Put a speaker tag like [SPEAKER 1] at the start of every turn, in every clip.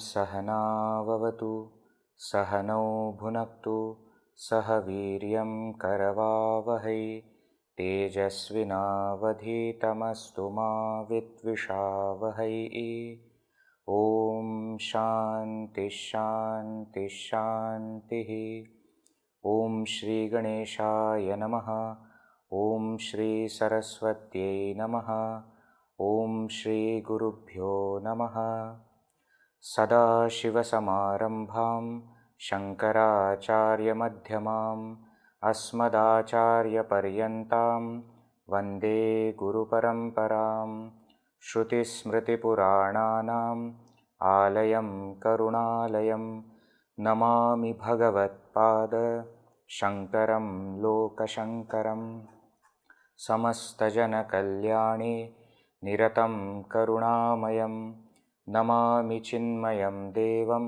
[SPEAKER 1] सहना भवतु सहनौ भुनक्तु सह वीर्यं करवावहै तेजस्विनावधीतमस्तु मा विद्विषावहै। ॐ शान्ति शान्ति शान्तिः। ॐ श्री गणेशाय नमः। ॐ श्री सरस्वत्यै नमः। ॐ श्री गुरुभ्यो नमः। सदाशिवसमारम्भां शङ्कराचार्यमध्यमाम् अस्मदाचार्यपर्यन्तां वन्दे गुरुपरम्परां। श्रुतिस्मृतिपुराणानाम् आलयं करुणालयं नमामि भगवत्पाद शङ्करं लोकशङ्करं। समस्तजनकल्याणे निरतं करुणामयं नमामि चिन्मयं देवं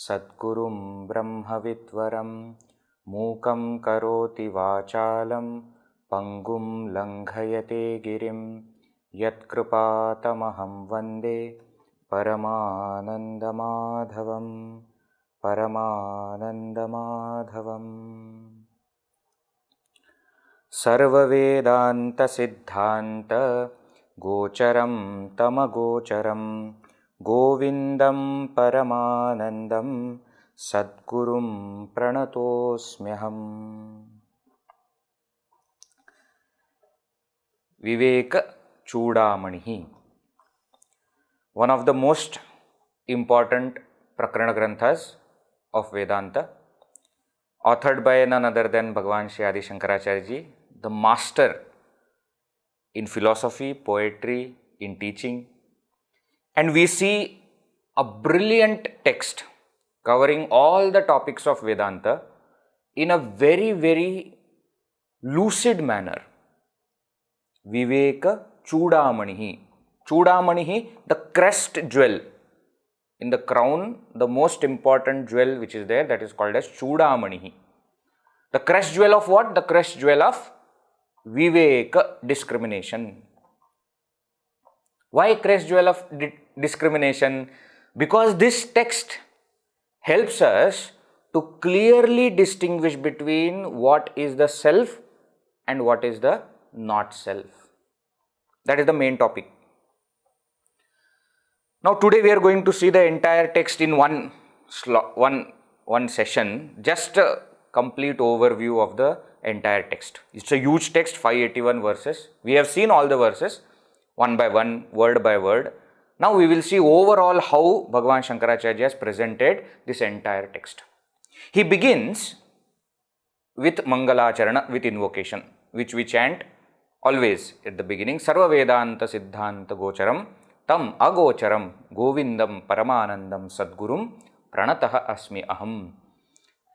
[SPEAKER 1] सद्गुरुं ब्रह्मविद्वरं। मूकं करोति वाचालं पङ्गुं लङ्घयते गिरिं यत्कृपातमहं वन्दे परमानन्दमाधवं परमानन्दमाधवम्। सर्ववेदान्तसिद्धान्त गोचरं तमगोचरं गोविन्दं परमानन्दं सद्गुरुं प्रणतोऽस्म्यहम्। Vivekachoodamani, one of the most important Prakarana Granthas of Vedanta, authored by none other than Bhagavan Shri Adi Shankaracharya ji, the master in philosophy, poetry, in teaching. And we see a brilliant text covering all the topics of Vedanta in a very, very lucid manner. Vivekachoodamani. Choodamani, the crest jewel. In the crown, the most important jewel which is there, that is called as Choodamani. The crest jewel of what? The crest jewel of Viveka, discrimination. Why crest jewel of discrimination? Because this text helps us to clearly distinguish between what is the self and what is the not self. That is the main topic. Now today we are going to see the entire text in one session, just a complete overview of the entire text. It's a huge text, 581 verses. We have seen all the verses one by one, word by word. Now we will see overall how Bhagavan Shankaracharya has presented this entire text. He begins with Mangalacharana, with invocation, which we chant always at the beginning. Sarva Vedanta Siddhanta Gocharam Tam Agocharam Govindam Paramanandam Sadgurum Pranataha Asmi Aham.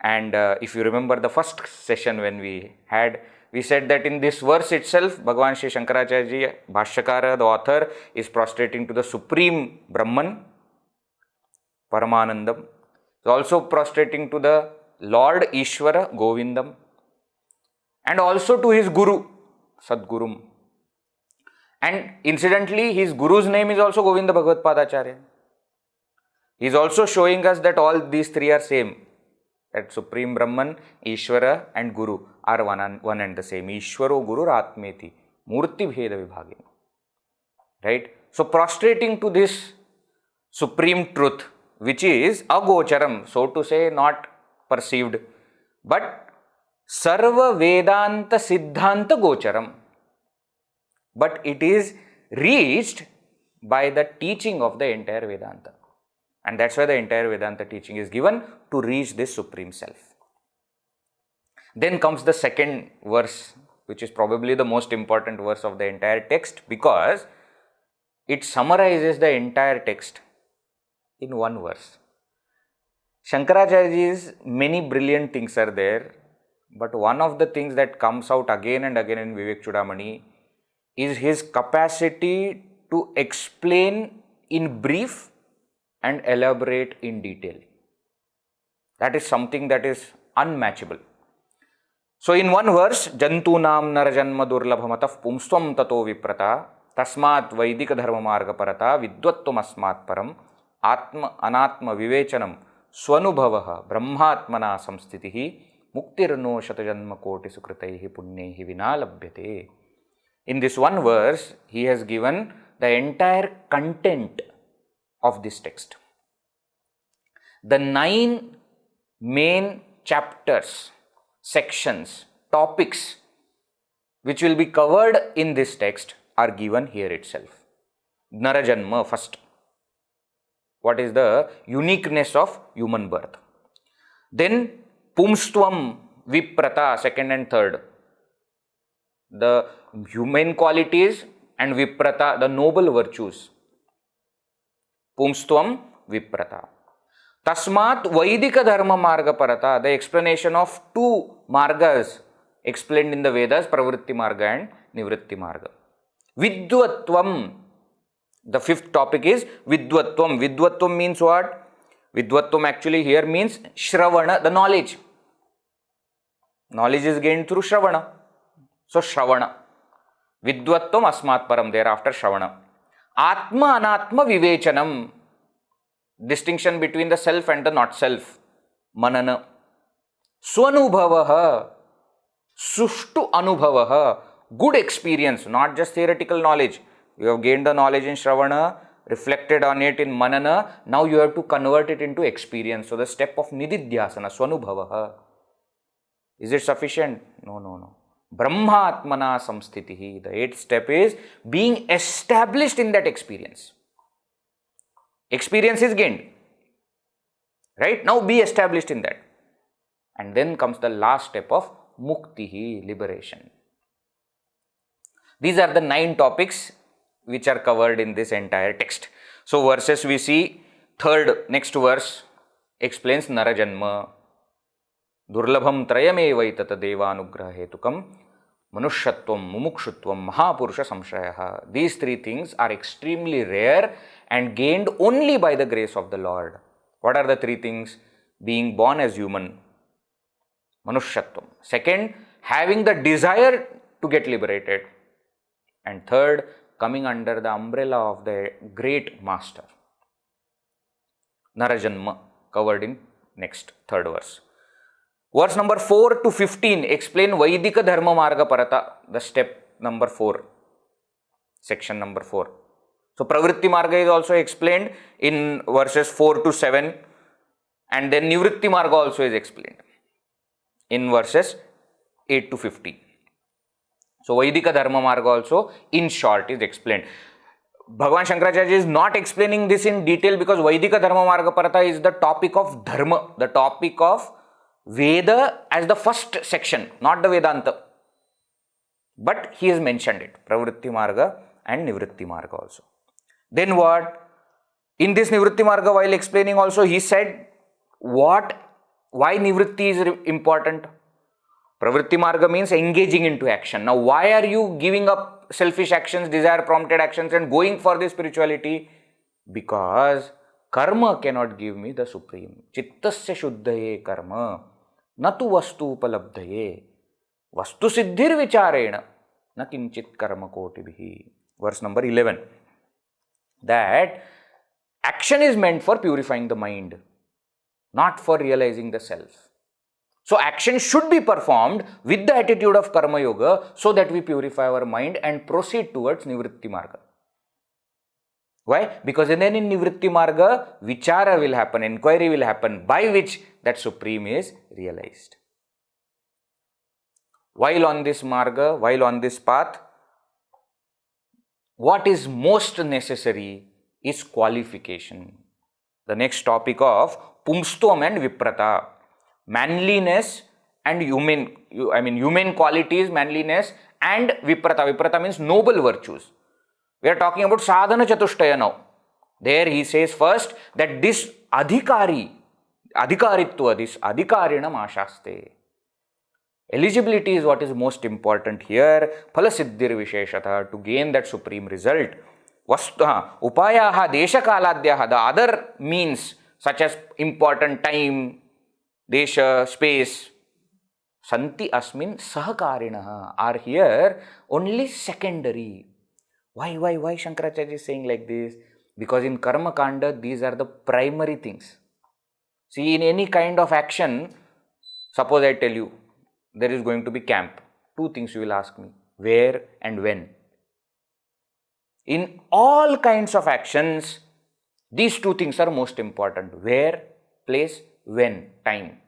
[SPEAKER 1] And if you remember the first session when we said that in this verse itself, Bhagavan Shri Shankaracharya ji, Bhashyakara, the author, is prostrating to the Supreme Brahman, Paramanandam. He is also prostrating to the Lord Ishvara, Govindam, and also to his Guru, Sadgurum. And incidentally, his Guru's name is also Govinda Bhagavad Padacharya. He is also showing us that all these three are same. That Supreme Brahman, Ishvara and Guru are one and the same. Ishvaro Guru Atmeti, Murti Bheda Vibhagini. Right? So prostrating to this supreme truth, which is agocharam, so to say, not perceived, but Sarva Vedanta Siddhanta Gocharam. But it is reached by the teaching of the entire Vedanta. And that's why the entire Vedanta teaching is given, to reach this Supreme Self. Then comes the second verse which is probably the most important verse of the entire text, because it summarizes the entire text in one verse. Shankaracharya's many brilliant things are there, but one of the things that comes out again and again in Vivekachoodamani is his capacity to explain in brief and elaborate in detail. That is something that is unmatchable. So in one verse, Jantunam narajanma durlabhamataf pumstvam tato viprata tasmat vaidika dharma marga parata vidvatvam asmat param atma anatma vivechanam swanubhavaha brahmatmana samstitihi muktirno shatajanma koti sukritaihi punnehi vina labhyate. In this one verse, he has given the entire content of this text. The 9 main chapters, sections, topics which will be covered in this text are given here itself. Narajanma first. What is the uniqueness of human birth? Then Pumstvam Viprata, second and third. The human qualities and Viprata, the noble virtues. Pumstvam Viprata. Tasmat Vaidika Dharma Marga Parata, the explanation of 2 margas explained in the Vedas, Pravritti Marga and Nivritti Marga. Vidvatvam, the 5th topic is Vidvatvam. Vidvatvam means what? Vidvatvam actually here means Shravana, the knowledge. Knowledge is gained through Shravana. So Shravana. Vidvatvam Asmat Param, thereafter Shravana. Atma Anatma Vivechanam, distinction between the self and the not self. Manana. Swanubhavaha, Sushtu Anubhavaha, good experience, not just theoretical knowledge. You have gained the knowledge in Shravana, reflected on it in Manana, now you have to convert it into experience. So the step of Nididhyasana, Swanubhavaha. Is it sufficient? No. Brahmatmana samstitihi. The 8th step is being established in that experience. Experience is gained. Right? Now be established in that. And then comes the last step of muktihi, liberation. These are the 9 topics which are covered in this entire text. So verses we see, next verse explains Narajanma. Durlabham trayamevaitat devanugraha hetukam manushyatvam mumukshutvam mahapurusha samshayaha. These 3 things are extremely rare and gained only by the grace of the Lord. What are the 3 things? Being born as human, manushyatvam. Second, having the desire to get liberated. And third, coming under the umbrella of the great master. Narajanma, covered in next 3rd verse. Verse number 4 to 15 explain Vaidika Dharma Marga Parata, the step number 4, section number 4. So Pravritti Marga is also explained in verses 4 to 7, and then Nivritti Marga also is explained in verses 8 to 15. So Vaidika Dharma Marga also in short is explained. Bhagavan Shankaracharya is not explaining this in detail because Vaidika Dharma Marga Parata is the topic of Dharma, the topic of Veda as the first section, not the Vedanta. But he has mentioned it, Pravritti Marga and Nivritti Marga also. Then what? In this Nivritti Marga, while explaining also, he said why Nivritti is important. Pravritti Marga means engaging into action. Now, why are you giving up selfish actions, desire prompted actions and going for the spirituality? Because karma cannot give me the supreme. Chittasya shuddhaye karma. Natu vastu upalabdhaye. Vastu siddhir vicharena. Na kinchit karma kotibhi. Verse number 11. That action is meant for purifying the mind, not for realizing the self. So action should be performed with the attitude of karma yoga so that we purify our mind and proceed towards Nivritti Marga. Why? Because then in Nivritti Marga, vichara will happen, inquiry will happen, by which that supreme is realized. While on this marga, while on this path, what is most necessary is qualification. The next topic of Pumstvam and Viprata, manliness and human qualities, manliness, and viprata. Viprata means noble virtues. We are talking about sadhana chatushtaya now. There he says first that this adhikaritva, this adhikarinam ashaste. Eligibility is what is most important here. Phalasiddhir visheshata, to gain that supreme result. Upayaha deshakaladhyaha, the other means such as important time, desha, space, santi asmin sahakarinaha, are here only secondary. Why Shankaracharya is saying like this? Because in karma kanda, these are the primary things. See, in any kind of action, suppose I tell you, there is going to be camp. Two things you will ask me, where and when. In all kinds of actions, these two things are most important. Where, place, when, time.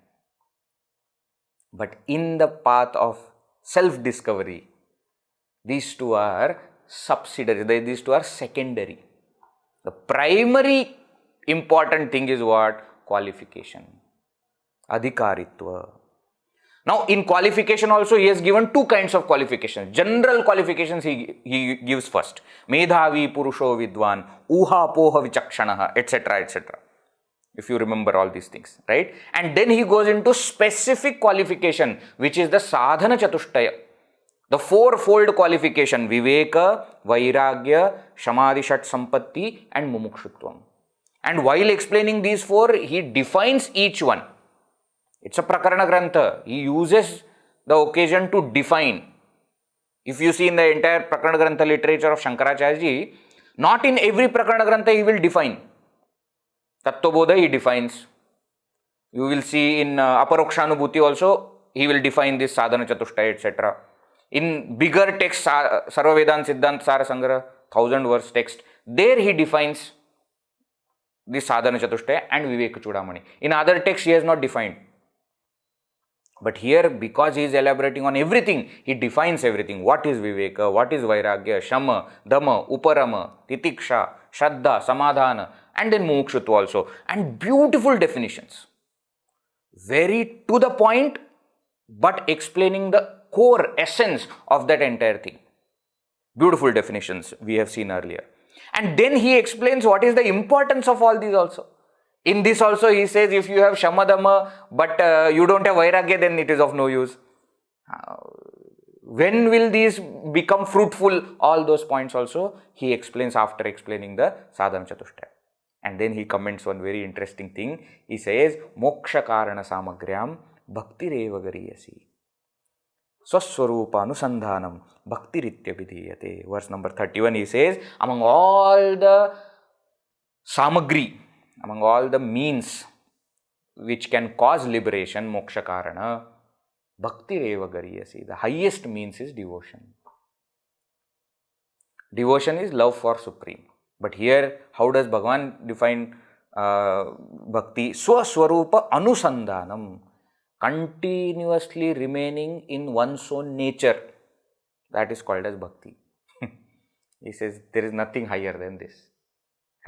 [SPEAKER 1] But in the path of self-discovery, these two are subsidiary, these two are secondary. The primary important thing is what? Qualification. Adhikaritva. Now, in qualification also, he has given two kinds of qualifications. General qualifications he gives first. Medhavi purusho vidwan, uha poha vichakshanaha, etc., etc. If you remember all these things, right? And then he goes into specific qualification, which is the sadhana chatushtaya. The fourfold qualification: Viveka, Vairagya, Samadhi Shat Sampatti, and Mumukshutvam. And while explaining these four, he defines each one. It's a Prakarana Grantha. He uses the occasion to define. If you see in the entire Prakarana Grantha literature of Shankaracharya, not in every Prakarana Grantha he will define. Tattvabodha he defines. You will see in Aparokshanubhuti also, he will define this Sadhana Chatushtaya, etc. In bigger text, Sarva Vedanta Siddhanta Sara Sangra, 1000 verse text, there he defines this Sadhana Chatushtaya and Vivekachoodamani. In other texts he has not defined. But here, because he is elaborating on everything, he defines everything. What is Viveka, what is Vairagya, Shama, Dhamma, Uparama, Titiksha, Shraddha, Samadhana, and then Mukshutva also. And beautiful definitions. Very to the point, but explaining the core essence of that entire thing. Beautiful definitions we have seen earlier. And then he explains what is the importance of all these also. In this also he says, if you have Shamadama but you don't have Vairagya, then it is of no use. When will these become fruitful? All those points also he explains after explaining the Sadhana Chatushtaya. And then he comments one very interesting thing. He says, Moksha Karana Samagryam Bhaktireva Gariyasi. Swaswarupa Anusandhanam Bhaktiritya Vidhiyate. Verse number 31 he says, among all the samagri, among all the means which can cause liberation, moksha karana, bhaktireva gariyasi. The highest means is devotion. Devotion is love for Supreme. But here, how does Bhagavan define bhakti? Swaswarupa anusandhanam. Continuously remaining in one's own nature. That is called as bhakti. He says there is nothing higher than this.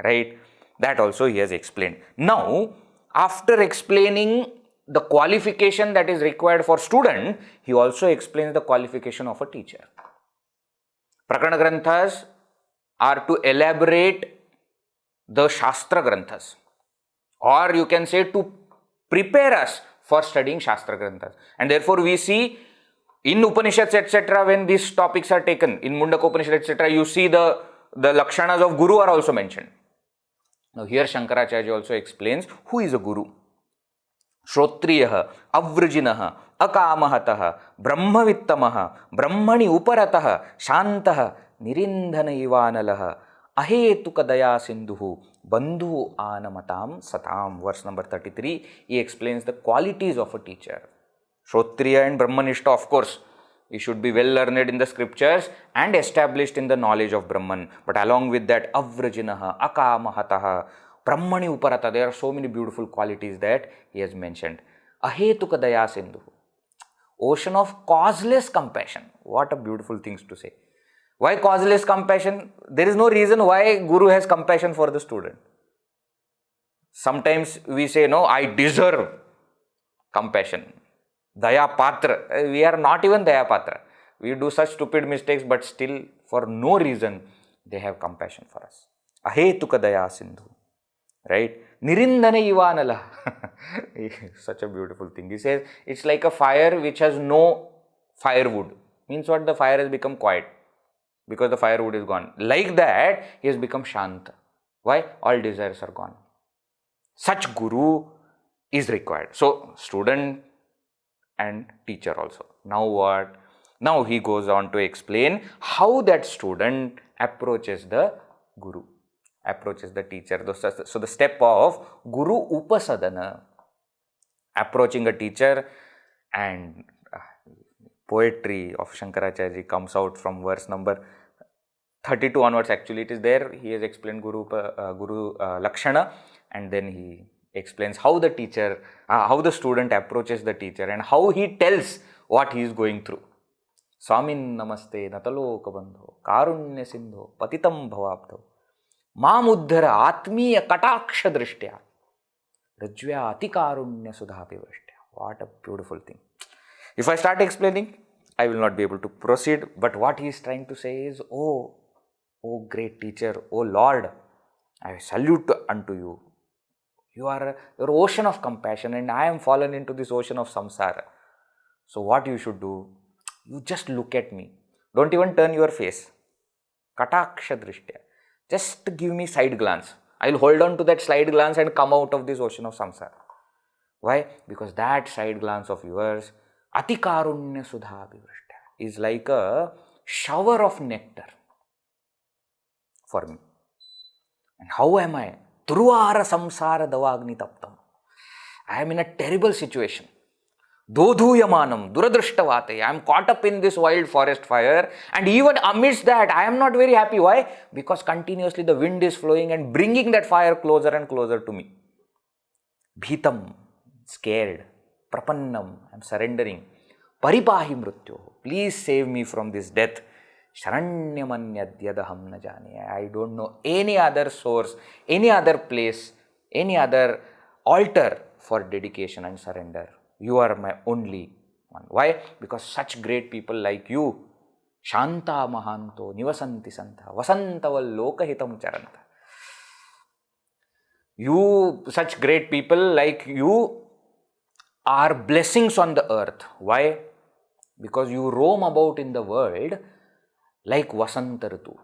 [SPEAKER 1] Right? That also he has explained. Now, after explaining the qualification that is required for student, he also explains the qualification of a teacher. Prakarana Granthas are to elaborate the Shastra Granthas, or you can say to prepare us for studying Shastra Granthas. And therefore we see in Upanishads etc., when these topics are taken, in Mundaka Upanishad etc., you see the Lakshanas of Guru are also mentioned. Now here Shankaracharya also explains who is a Guru. Shrotriyaha, Avrajinaha, Akamahataha, Brahmavittamaha, Brahmani Uparataha, Shantaha, Nirindhana Ivanalaha, Ahetuka Daya Sindhuhu, Bandhu Anamatam Satam. Verse number 33, he explains the qualities of a teacher. Shrotriya and Brahmanishta, of course, he should be well learned in the scriptures and established in the knowledge of Brahman. But along with that, Avrajinaha, Akamahataha, Brahmani Uparata, there are so many beautiful qualities that he has mentioned. Ahetuka Daya Sindhu, ocean of causeless compassion. What a beautiful things to say. Why causeless compassion? There is no reason why Guru has compassion for the student. Sometimes we say, no, I deserve compassion. Daya Patra. We are not even Daya Patra. We do such stupid mistakes, but still, for no reason, they have compassion for us. Ahetuka Daya Sindhu. Right? Nirindane Ivanala. Such a beautiful thing. He says, it's like a fire which has no firewood. Means what? The fire has become quiet because the firewood is gone. Like that, he has become Shanta. Why? All desires are gone. Such Guru is required. So, student and teacher also. Now what? Now he goes on to explain how that student approaches the Guru, approaches the teacher. So the step of Guru Upasadana, approaching a teacher, and poetry of Shankaracharya comes out from verse number 32 onwards. Actually, it is there. He has explained Guru Lakshana, and then he explains how the teacher, how the student approaches the teacher, and how he tells what he is going through. Swamin namaste nataloka bandho karunya sindho patitam bhavabdho mamuddhara atmiya kataksha drishtya rajvya atikarunya sudhapi vrashtya. What a beautiful thing. If I start explaining, I will not be able to proceed, but what he is trying to say is, oh great teacher, oh Lord, I salute unto you. You are your ocean of compassion, and I am fallen into this ocean of samsara. So what you should do, you just look at me. Don't even turn your face. Kataksha drishtya. Just give me side glance. I will hold on to that side glance and come out of this ocean of samsara. Why? Because that side glance of yours, atikarunya sudha abhivrashtya, is like a shower of nectar for me. And how am I? Truvara samsara davagni taptam. I am in a terrible situation. Dodhuyamanam, duradrishtavate. I am caught up in this wild forest fire, and even amidst that, I am not very happy. Why? Because continuously the wind is flowing and bringing that fire closer and closer to me. Bhitam, scared. Prapannam, I am surrendering. Paripahi mrityo. Please save me from this death. Sharanyamanyadyadaham na jane. I don't know any other source, any other place, any other altar for dedication and surrender. You are my only one. Why? Because such great people like you, Shanta Mahanto, Nivasanti Santa, Vasantaval Lokahitam Charanta. You, such great people like you, are blessings on the earth. Why? Because you roam about in the world like Vasanta Ritu,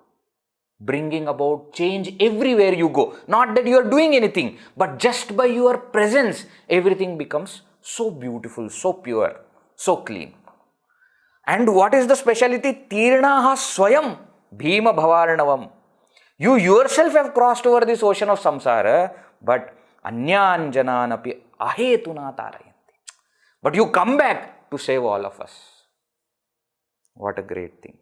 [SPEAKER 1] bringing about change everywhere you go. Not that you are doing anything, but just by your presence, everything becomes so beautiful, so pure, so clean. And what is the speciality? Tirnaha swayam bhima bhavarnavam. You yourself have crossed over this ocean of samsara, but anyan jananapi ahetuna tarayanti. But you come back to save all of us. What a great thing.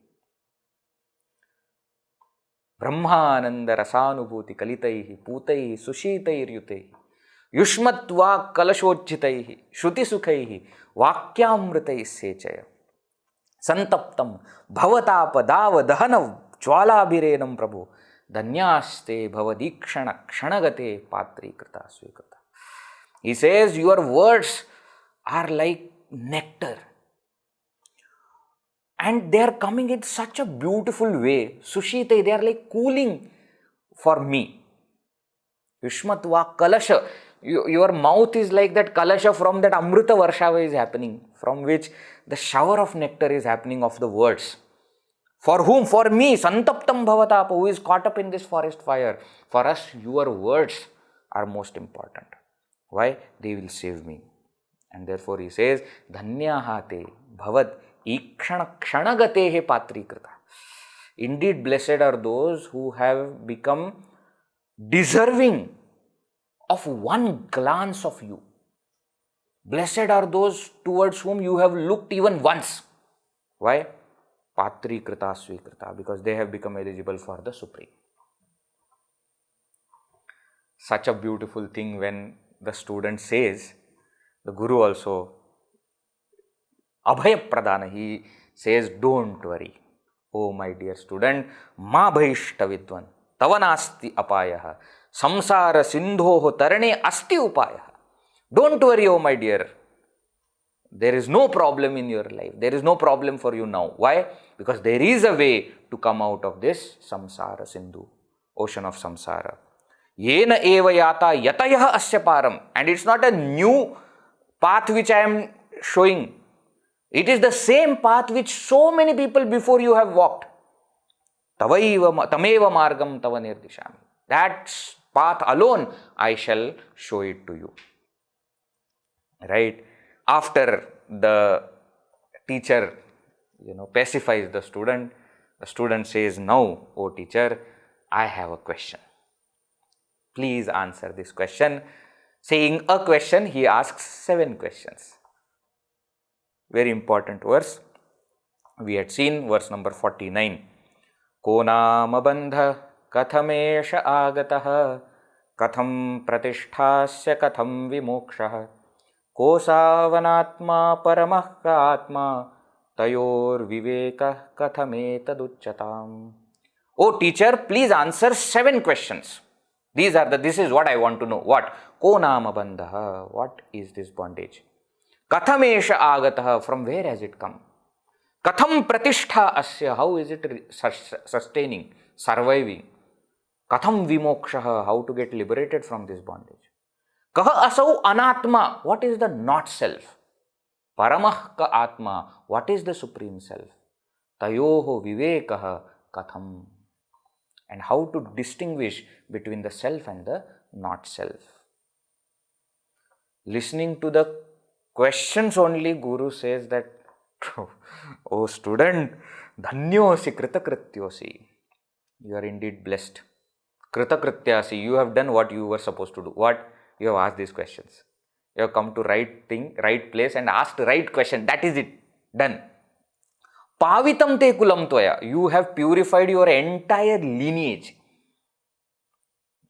[SPEAKER 1] Brahmananda rasanubhuti kalitaihi putaihi sushitairyutaihi yushmatva kalashochitaihi shruti sukhaihi vakyamritai sechaya santaptam bhavatapa dava dahanav jwalabhirenam prabhu dhanyaste bhavadikshana kshanagate patri krita svikrita. He says, your words are like nectar. And they are coming in such a beautiful way. Sushite, they are like cooling for me. Yushmatva kalasha. Your mouth is like that kalasha from that Amrita Varshava is happening, from which the shower of nectar is happening of the words. For whom? For me, Santaptam Bhavatapa, who is caught up in this forest fire. For us, your words are most important. Why? They will save me. And therefore he says, Dhanyahate Bhavad Ikshana Kshanagatehe Patrikrita. Indeed, blessed are those who have become deserving of one glance of you. Blessed are those towards whom you have looked even once. Why? Patrikrita Svikrita, because they have become eligible for the Supreme. Such a beautiful thing when the student says, the Guru also, Abhaya Pradana, he says, don't worry. Oh my dear student, ma bhaishta vidvan, tavanasti apayaha, samsara sindhoho tarane asti upayaha. Don't worry, oh my dear. There is no problem in your life. There is no problem for you now. Why? Because there is a way to come out of this samsara sindhu, ocean of samsara. Yena eva yata yatayah asya param. And it's not a new path which I am showing. It is the same path which so many people before you have walked. Tameva margam tava nirdishami. That path alone I shall show it to you. Right? After the teacher, pacifies the student says, now, oh teacher, I have a question. Please answer this question. Saying a question, he asks 7 questions. Very important verse. We had seen verse number 49. Ko nama bandha kathamesha agatah katham pratisthasya katham vimokshah ko savanatma paramah ka atma tayor viveka kathametaducchatam. Oh teacher, please answer 7 questions. This is what I want to know. What? Ko nama bandha. What is this bondage? Kathamesha agatah. From where has it come? Katham pratishtha asya. How is it sustaining, surviving? Katham vimokshaha. How to get liberated from this bondage? Kaha asau anatma. What is the not self? Paramah ka atma. What is the supreme self? Tayoho vivekaha katham. And how to distinguish between the self and the not self. Listening to the questions only, Guru says that, oh student, dhanyosi kritakrityosi. You are indeed blessed. Kritakrityasi, you have done what you were supposed to do. What? You have asked these questions. You have come to right thing, right place and asked the right question. That is it. Done. Pavitam te kulam tvaya. You have purified your entire lineage.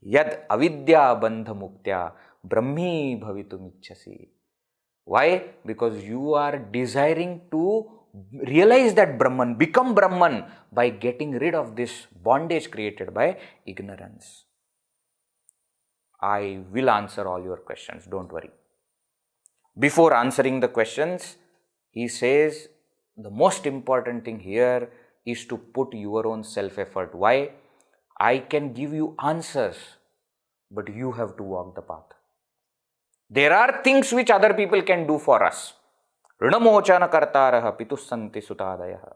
[SPEAKER 1] Yad avidya bandha muktya brahmi bhavitum ichchasi. Why? Because you are desiring to realize that Brahman, become Brahman by getting rid of this bondage created by ignorance. I will answer all your questions, don't worry. Before answering the questions, he says the most important thing here is to put your own self-effort. Why? I can give you answers, but you have to walk the path. There are things which other people can do for us. Rinamochana kartaraha pitussanti sutadayaha.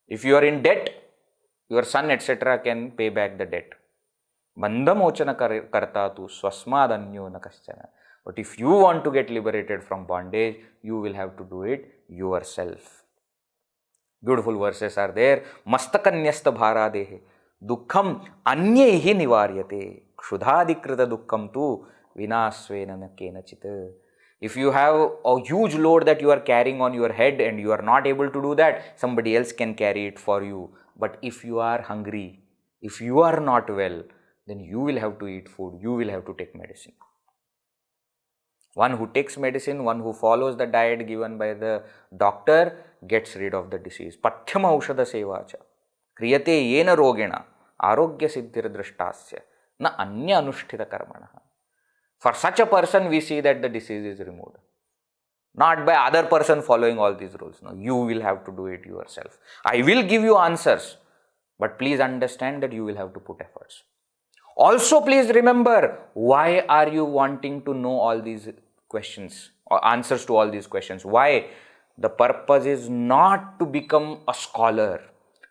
[SPEAKER 1] If you are in debt, your son etc. can pay back the debt. Bandhamochana kartatu swasmadanyo nakaschana. But if you want to get liberated from bondage, you will have to do it yourself. Beautiful verses are there. Mastakanyasta bharadehe dukkham anyaihi nivaryate kshudhadikrita dukkham tu vinasvena kenachit. If you have a huge load that you are carrying on your head and you are not able to do that, somebody else can carry it for you. But if you are hungry, if you are not well, then you will have to eat food, you will have to take medicine. One who takes medicine, one who follows the diet given by the doctor, gets rid of the disease. Pathyam aushadha sevacha kriyate yena rogena arogya siddhir drashtasya na anya anushtita karmanaha. For such a person, we see that the disease is removed. Not by other person following all these rules. No, you will have to do it yourself. I will give you answers, but please understand that you will have to put efforts. Also, please remember, why are you wanting to know all these questions or answers to all these questions? Why? The purpose is not to become a scholar.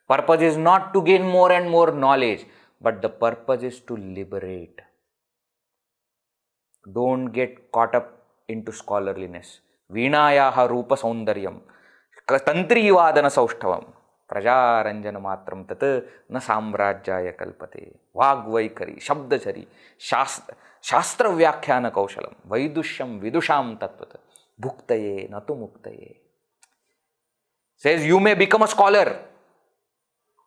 [SPEAKER 1] Purpose is not to gain more and more knowledge, but the purpose is to liberate. Don't get caught up into scholarliness. Veenayaha rupa saundaryam tantri vadana saushtavam prajaranjana matram tat na samrajyaya kalpate vagvaikari shabdachari shastra vyakhyana kaushalam vaidushyam vidusham tattvat bhuktaye natu muktaye. Says you may become a scholar,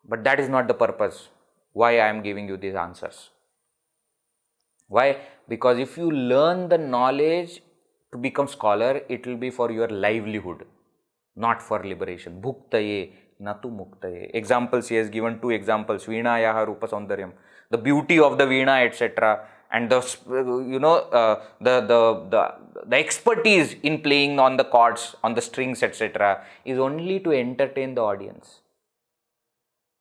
[SPEAKER 1] but that is not the purpose why I am giving you these answers. Why? Because if you learn the knowledge to become scholar, it will be for your livelihood, not for liberation. Bhuktaye, natu muktaye. Examples, he has given 2 examples. Veenayaha rupa saundaryam. The beauty of the veena, etc. and the expertise in playing on the chords, on the strings, etc., is only to entertain the audience.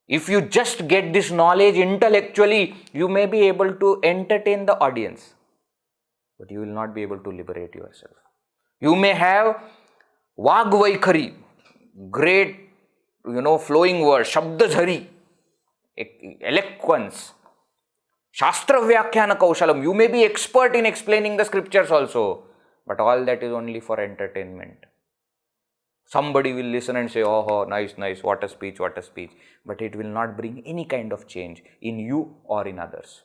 [SPEAKER 1] If you just get this knowledge intellectually, you may be able to entertain the audience, but you will not be able to liberate yourself. You may have Vagvaikhari, great, flowing words, Shabdadhari, eloquence, Shastra Vyakhyana Kaushalam. You may be expert in explaining the scriptures also, but all that is only for entertainment. Somebody will listen and say, oh, nice, what a speech, but it will not bring any kind of change in you or in others.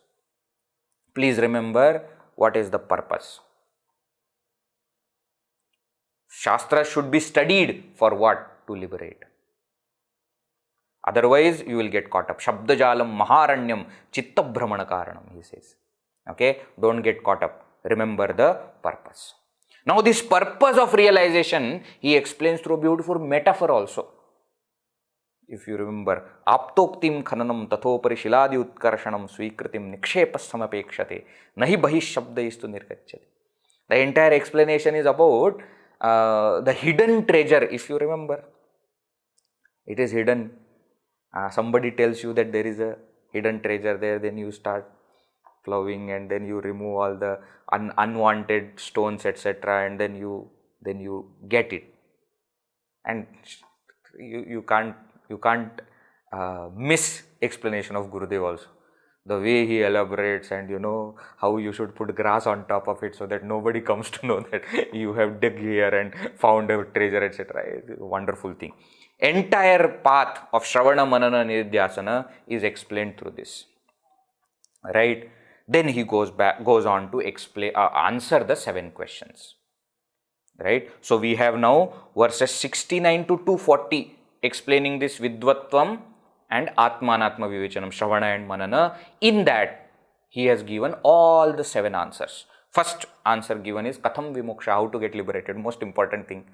[SPEAKER 1] Please remember, what is the purpose? Shastra should be studied for what? To liberate. Otherwise, you will get caught up. Shabdajalam maharanyam chitta brahmana karanam, he says. Okay, don't get caught up. Remember the purpose. Now, this purpose of realization, he explains through a beautiful metaphor also. If you remember, aptoktim khananam tathopari shiladi utkarshanam swikritim nikshepas samapekshate nahi bahish shabdaistu nirgachyate. The entire explanation is about the hidden treasure. If you remember, it is hidden. Somebody tells you that there is a hidden treasure there, then you start plowing and then you remove all the unwanted stones, etc., and then you get it, and you can't miss explanation of Gurudev also. The way he elaborates, and how you should put grass on top of it so that nobody comes to know that you have dug here and found a treasure, etc. It's a wonderful thing. Entire path of Shravana, Manana, Nidhyasana is explained through this. Right? Then he goes on to explain, answer the 7 questions. Right? So we have now verses 69 to 240 explaining this Vidvatvam and Atmanatma Vivechanam, Shravana and Manana. In that, he has given all the 7 answers. First answer given is Katham Vimoksha, how to get liberated, most important thing.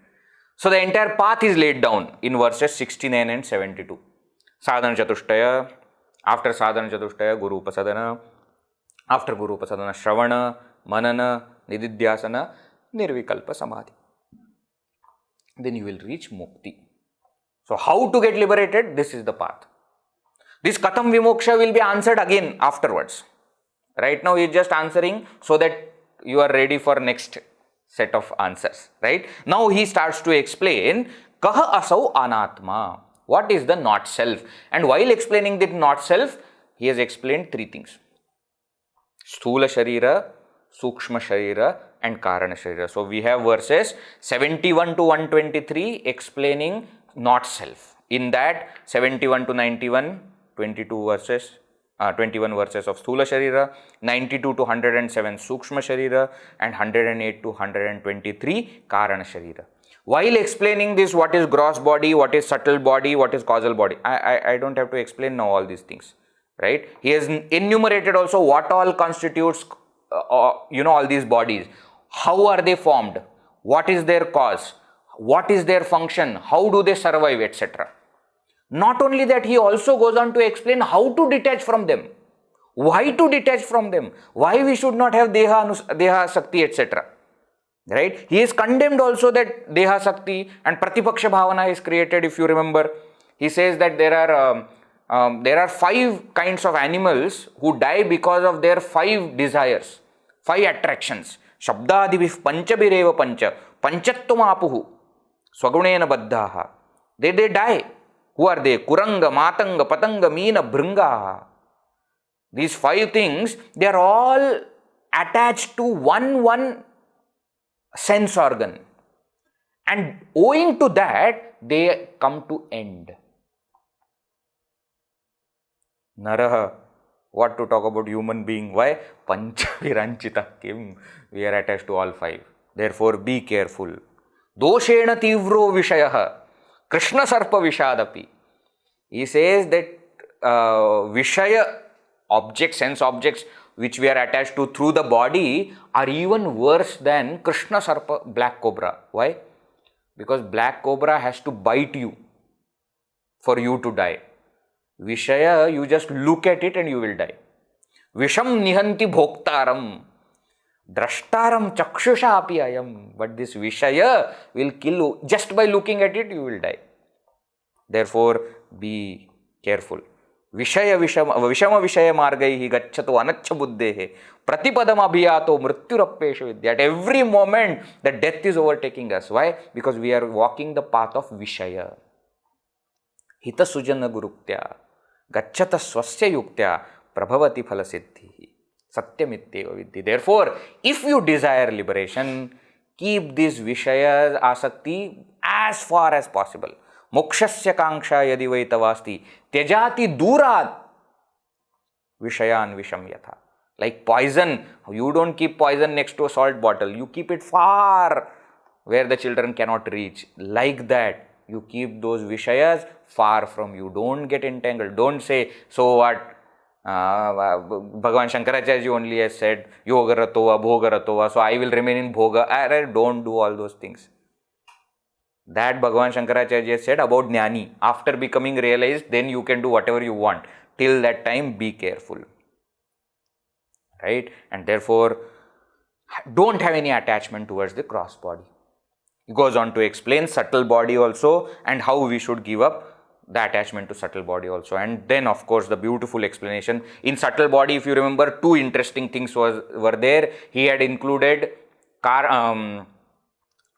[SPEAKER 1] So the entire path is laid down in verses 69 and 72. Sadhana Chatushtaya, after Sadhana Chatushtaya, Guru Upasadana, after Guru Upasadana, Shravana, Manana, Nididhyasana, Nirvikalpa Samadhi. Then you will reach Mukti. So how to get liberated? This is the path. This Katham Vimoksha will be answered again afterwards. Right now he is just answering so that you are ready for next set of answers. Right? Now he starts to explain Kaha Asau Anatma. What is the not self? And while explaining the not self, he has explained 3 things. Sthula Sharira, Sukshma Sharira and Karana Sharira. So we have verses 71 to 123 explaining not self. In that 71 to 91, 21 verses of Sthula Sharira, 92 to 107 Sukshma Sharira and 108 to 123 Karana Sharira. While explaining this, what is gross body, what is subtle body, what is causal body, I don't have to explain now all these things. Right? He has enumerated also what all constitutes, all these bodies. How are they formed? What is their cause? What is their function? How do they survive, etc. Not only that, he also goes on to explain how to detach from them. Why to detach from them? Why we should not have Deha Sakti, etc. Right? He is condemned also that Deha Sakti and Pratipaksha Bhavana is created, if you remember. He says that there are 5 kinds of animals who die because of their 5 desires, 5 attractions. Shabdadibhih panchabhireva pancha, panchattumapuhu, swagunena baddhaha. They die. Who are they? Kuranga, Matanga, Patanga, Meena, Bhringa. These 5 things, they are all attached to one sense organ. And owing to that, they come to end. Naraha, what to talk about human being? Why? Pancha viranchita kim. We are attached to all 5. Therefore, be careful. Doshena tivro vishayaha. Krishna sarpa vishadapi. He says that vishaya objects, sense objects, which we are attached to through the body are even worse than Krishna sarpa, black cobra. Why? Because black cobra has to bite you for you to die. Vishaya, you just look at it and you will die. Visham nihanti bhoktaram. Drashtaram chakshusha api ayam. But this Vishaya will kill you. Just by looking at it, you will die. Therefore, be careful. Vishama Vishaya margaihi gacchato anaccha buddhehe. Pratipadam abhiyato mrityurappesha vidya. At every moment, the death is overtaking us. Why? Because we are walking the path of Vishaya. Hita sujana guruktya. Gacchata swasya yuktya. Prabhavati phalasiddhi. Satyamityeva vidhi. Therefore, if you desire liberation, keep these Vishayas asakti as far as possible. Mokshasya kanksha yadi vaitavasti tyajati durat vishayan visham yatha. Like poison, you don't keep poison next to a salt bottle. You keep it far where the children cannot reach. Like that, you keep those Vishayas far from you. Don't get entangled. Don't say, so what? Bhagavan Shankaracharya only has said, yoga ratova, bhoga ratova, so I will remain in bhoga. Don't do all those things. That Bhagavan Shankaracharya said about jnani. After becoming realized, then you can do whatever you want. Till that time, be careful. Right? And therefore, don't have any attachment towards the cross body. He goes on to explain subtle body also and how we should give up the attachment to subtle body also. And then, of course, the beautiful explanation. In subtle body, if you remember, two interesting things were there. He had included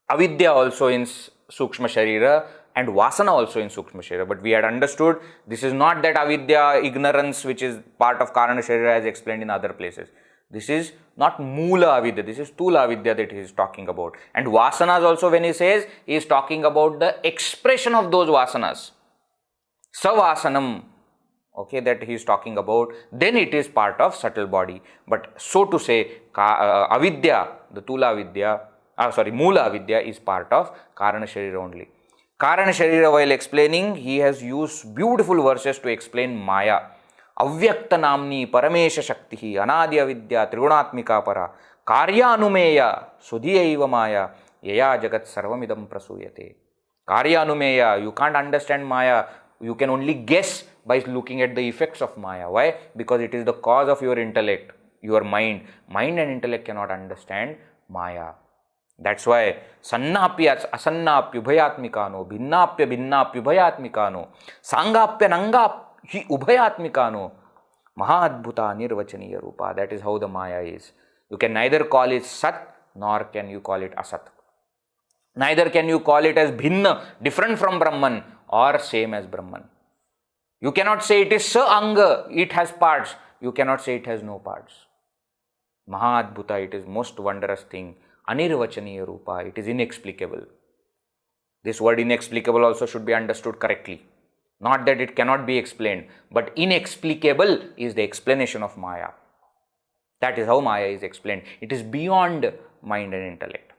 [SPEAKER 1] avidya also in Sukshma Sharira and Vasana also in Sukshma Sharira. But we had understood this is not that avidya, ignorance, which is part of Karana Sharira as explained in other places. This is not Mula avidya, this is Stula avidya that he is talking about. And Vasanas also, when he says, he is talking about the expression of those Vasanas. Savasanam, okay, that he is talking about, then it is part of subtle body. But so to say, avidya, the Tula avidya, Mula avidya is part of Karana Sharira only. Karana Sharira, while explaining, he has used beautiful verses to explain Maya. Avyakta namni paramesha shaktihi anadi avidya trigunatmika para karya anumeya sudhiyaiva maya yaya jagat sarvamidam prasuyate. Karya anumeya, you can't understand Maya. You can only guess by looking at the effects of Maya. Why? Because it is the cause of your intellect, your mind. Mind and intellect cannot understand Maya. That's why sannapya asannapya ubhayatmikano, bhinnapya bhinnapya ubhayatmikano, sangapya nangapya ubhayatmikano, mahadbhuta nirvachaniya rupa. That is how the Maya is. You can neither call it Sat nor can you call it Asat. Neither can you call it as bhinna, different from Brahman, or same as Brahman. You cannot say it is Sa-anga, it has parts. You cannot say it has no parts. Mahadbhuta, it is most wondrous thing. Anirvachaniya rupa, it is inexplicable. This word inexplicable also should be understood correctly. Not that it cannot be explained, but inexplicable is the explanation of Maya. That is how Maya is explained. It is beyond mind and intellect.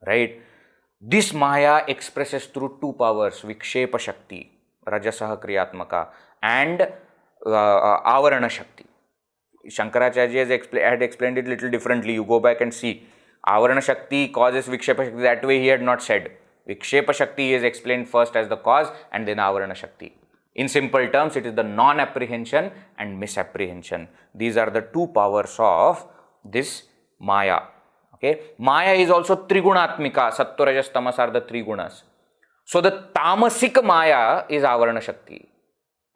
[SPEAKER 1] Right? This Maya expresses through two powers, Vikshepa Shakti, Rajasaha Kriyatmaka, and Avarana Shakti. Shankaracharya had explained it a little differently. You go back and see. Avarana Shakti causes Vikshepa Shakti. That way he had not said. Vikshepa Shakti is explained first as the cause and then Avarana Shakti. In simple terms, it is the non-apprehension and misapprehension. These are the two powers of this Maya. Okay. Maya is also Trigunatmika. Sattva, Rajas, Tamas are the three gunas. So the Tamasic Maya is Avarana Shakti.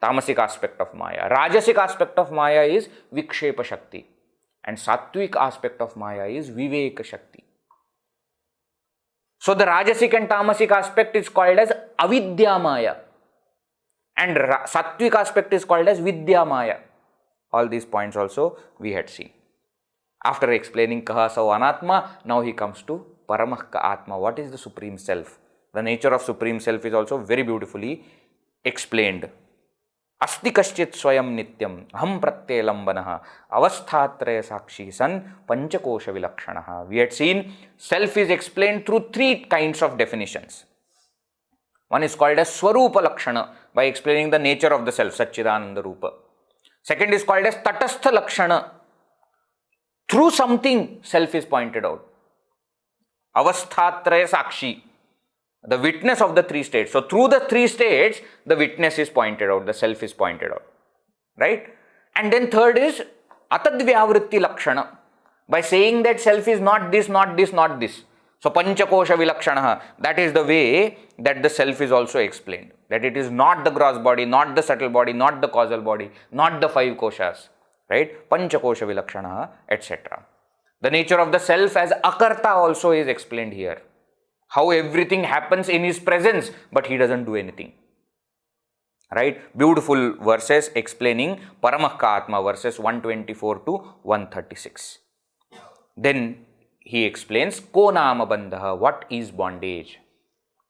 [SPEAKER 1] Tamasic aspect of Maya. Rajasic aspect of Maya is Vikshepa Shakti. And Sattvic aspect of Maya is Viveka Shakti. So the Rajasic and Tamasic aspect is called as Avidya Maya. And Sattvic aspect is called as Vidya Maya. All these points also we had seen. After explaining Kaha Sau Anatma, now he comes to Paramah Atma. What is the Supreme Self? The nature of Supreme Self is also very beautifully explained. Asti kaschit swayam nityam aham pratyaya lambanaha avasthatraya sakshi san panchakosha vilakshanaha. We had seen self is explained through three kinds of definitions. One is called as Swarupa Lakshana, by explaining the nature of the self, Satchidananda Rupa. Second is called as Tatastha Lakshana. Through something, self is pointed out. Avasthatraya Sakshi, the witness of the three states. So, through the three states, the witness is pointed out, the self is pointed out. Right? And then third is atadvyavritti lakshana, by saying that self is not this, not this, not this. So panchakosha vilakshana, that is the way that the self is also explained. That it is not the gross body, not the subtle body, not the causal body, not the five koshas, right? Panchakosha vilakshana, etc. The nature of the self as akarta also is explained here. How everything happens in his presence, but he doesn't do anything. Right? Beautiful verses explaining Paramah Atma, verses 124 to 136. Then he explains Ko nama bandha, what is bondage?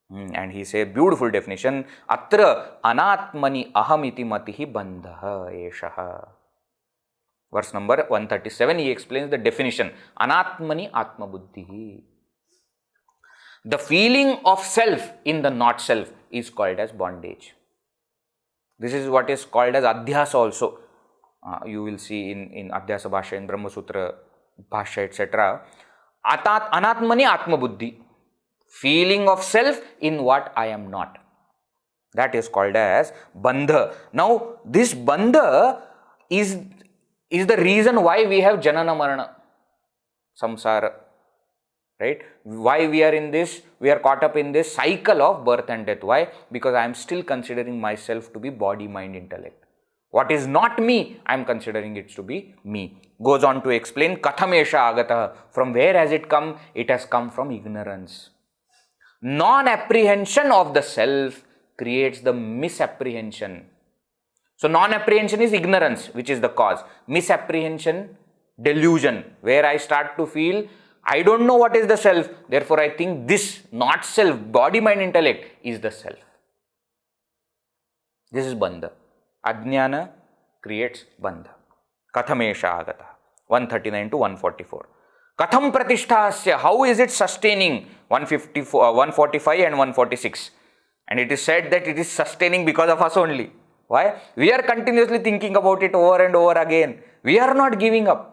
[SPEAKER 1] And he says beautiful definition, Atra anatmani ahamiti matihi bandha eshaha. Verse number 137, he explains the definition, Anatmani atma buddhihi. The feeling of self in the not self is called as bondage. This is what is called as adhyasa also. You will see in Adhyasa Bhashya, in Brahma Sutra Bhashya, etc. Anatmani atma buddhi. Feeling of self in what I am not. That is called as bandha. Now, this bandha is the reason why we have janana marana, samsara. Right? Why we are caught up in this cycle of birth and death. Why? Because I am still considering myself to be body, mind, intellect. What is not me, I am considering it to be me. Goes on to explain, Kathamesha agataha. From where has it come? It has come from ignorance. Non-apprehension of the self creates the misapprehension. So, non-apprehension is ignorance, which is the cause. Misapprehension, delusion, where I start to feel I don't know what is the self, therefore I think this not self, body, mind, intellect is the self. This is bandha. Ajnana creates bandha. Kathamesha agata. 139 to 144. Katham pratishthasya, how is it sustaining? 145 and 146. And it is said that it is sustaining because of us only. Why? We are continuously thinking about it over and over again. We are not giving up.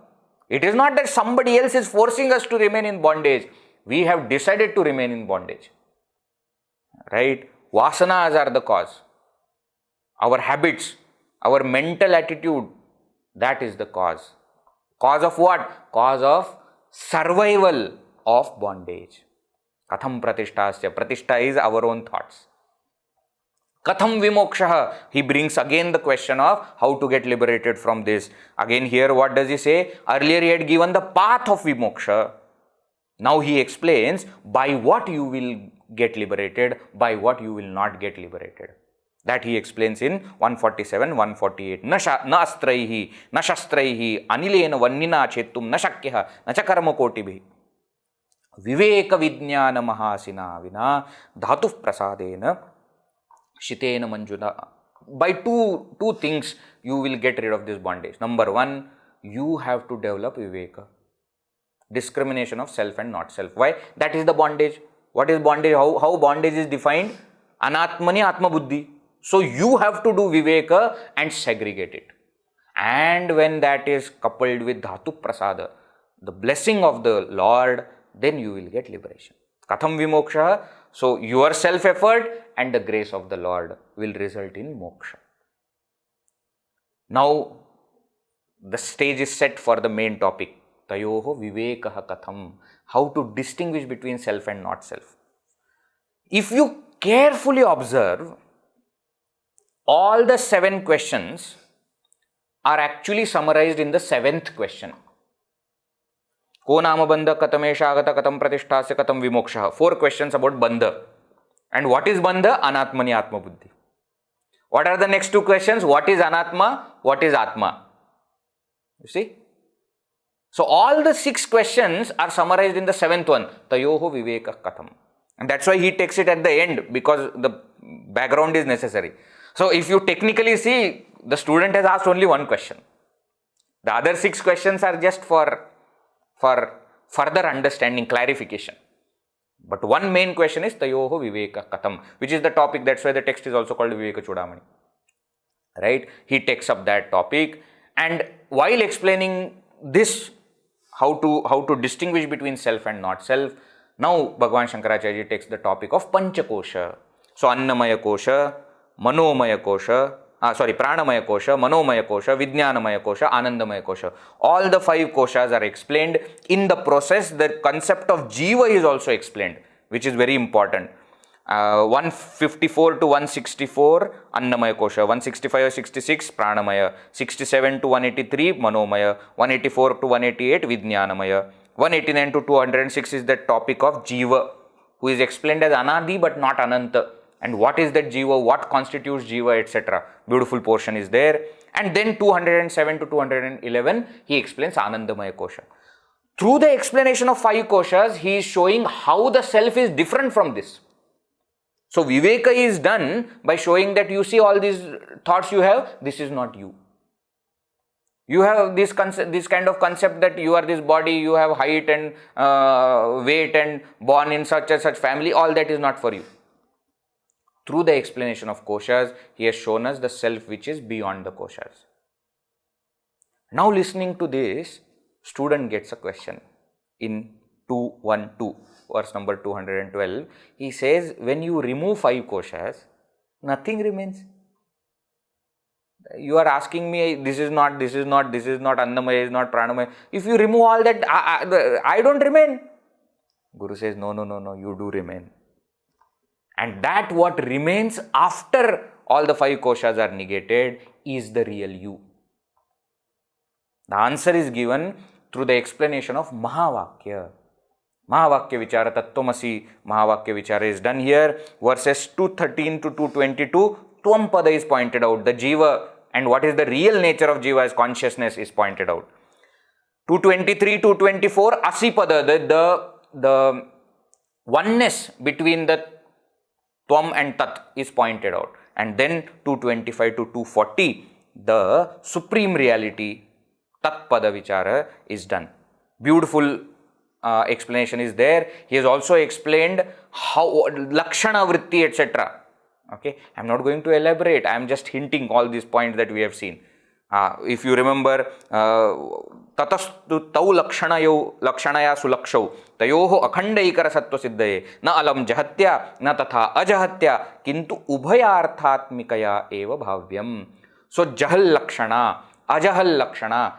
[SPEAKER 1] It is not that somebody else is forcing us to remain in bondage. We have decided to remain in bondage. Right? Vasanas are the cause. Our habits, our mental attitude, that is the cause. Cause of what? Cause of survival of bondage. Katham pratishthasya. Pratishtha is our own thoughts. Katham vimokshaha. He brings again the question of how to get liberated from this. Again here what does he say? Earlier he had given the path of vimoksha. Now he explains by what you will get liberated, by what you will not get liberated. That he explains in 147, 148. Na astraihi, na shastraihi, anilena vannina chettum, na shakyaha, na chakarma kotibhi. Viveka vijnana mahasina vina dhatu prasadena shitena manjuna. By two things you will get rid of this bondage. Number one, you have to develop viveka. Discrimination of self and not self. Why? That is the bondage. What is bondage? How bondage is defined? Anatmani atma buddhi. So you have to do viveka and segregate it. And when that is coupled with dhatu prasada, the blessing of the Lord, then you will get liberation. Katham vimoksha. So your self-effort and the grace of the Lord will result in moksha. Now the stage is set for the main topic. Tayoho vivekaha katham. How to distinguish between self and not self. If you carefully observe, all the 7 questions are actually summarized in the 7th question. Ko nama bandha, katamesha agata, katam pratisthasya, katam vimoksha. 4 questions about bandha. And what is bandha? Anatmani atma buddhi. What are the next 2 questions? What is anatma? What is atma? You see? So all the 6 questions are summarized in the 7th one. Tayoho viveka katham. And that's why he takes it at the end, because the background is necessary. So if you technically see, the student has asked only 1 question. The other 6 questions are just for further understanding, clarification. But one main question is Tayoho Viveka Katham, which is the topic. That's why the text is also called Vivekachoodamani. Right? He takes up that topic, and while explaining this, how to distinguish between self and not self, now Bhagavan Shankaracharya takes the topic of Panchakosha. So Annamaya Kosha, Manomaya Kosha, Pranamaya Kosha, Manomaya Kosha, Vijnanamaya Kosha, Anandamaya Kosha. All the 5 koshas are explained. In the process, the concept of Jiva is also explained, which is very important. 154 to 164, Annamaya Kosha. 165 66, Pranamaya. 67 to 183, Manomaya. 184 to 188, Vijnanamaya. 189 to 206 is the topic of Jiva, who is explained as Anadi but not Ananta. And what is that Jiva, what constitutes Jiva, etc. Beautiful portion is there. And then 207 to 211, he explains Anandamaya Kosha. Through the explanation of 5 koshas, he is showing how the self is different from this. So Viveka is done by showing that you see all these thoughts you have, this is not you. You have this kind of concept that you are this body, you have height and weight and born in such and such family, all that is not for you. Through the explanation of koshas, he has shown us the self which is beyond the koshas. Now listening to this, student gets a question in 212, verse number 212. He says, when you remove 5 koshas, nothing remains. You are asking me, this is not Annamaya, is not Pranamaya. If you remove all that, I don't remain. Guru says, no, you do remain. And that what remains after all the 5 koshas are negated is the real you. The answer is given through the explanation of Mahavakya. Mahavakya Vichara, Tattvamasi Mahavakya Vichara is done here. Verses 213 to 222, Tvam-pada is pointed out. The Jiva and what is the real nature of Jiva as consciousness is pointed out. 223 to 224, Asipada, the oneness between the Tvam and Tat is pointed out. And then 225 to 240, the supreme reality, Tat-pada Vichara is done. Beautiful explanation is there. He has also explained how Lakshana Vritti, etc. Okay, I am not going to elaborate. I am just hinting all these points that we have seen. If you remember, Tatastu tau lakshanaya sulakshau tayoho akhandaikara sattva siddhaye na alam jahatya na tatha ajahatya kintu ubhayarthatmikaya eva bhavyam. So jahal lakshana, ajahal lakshana.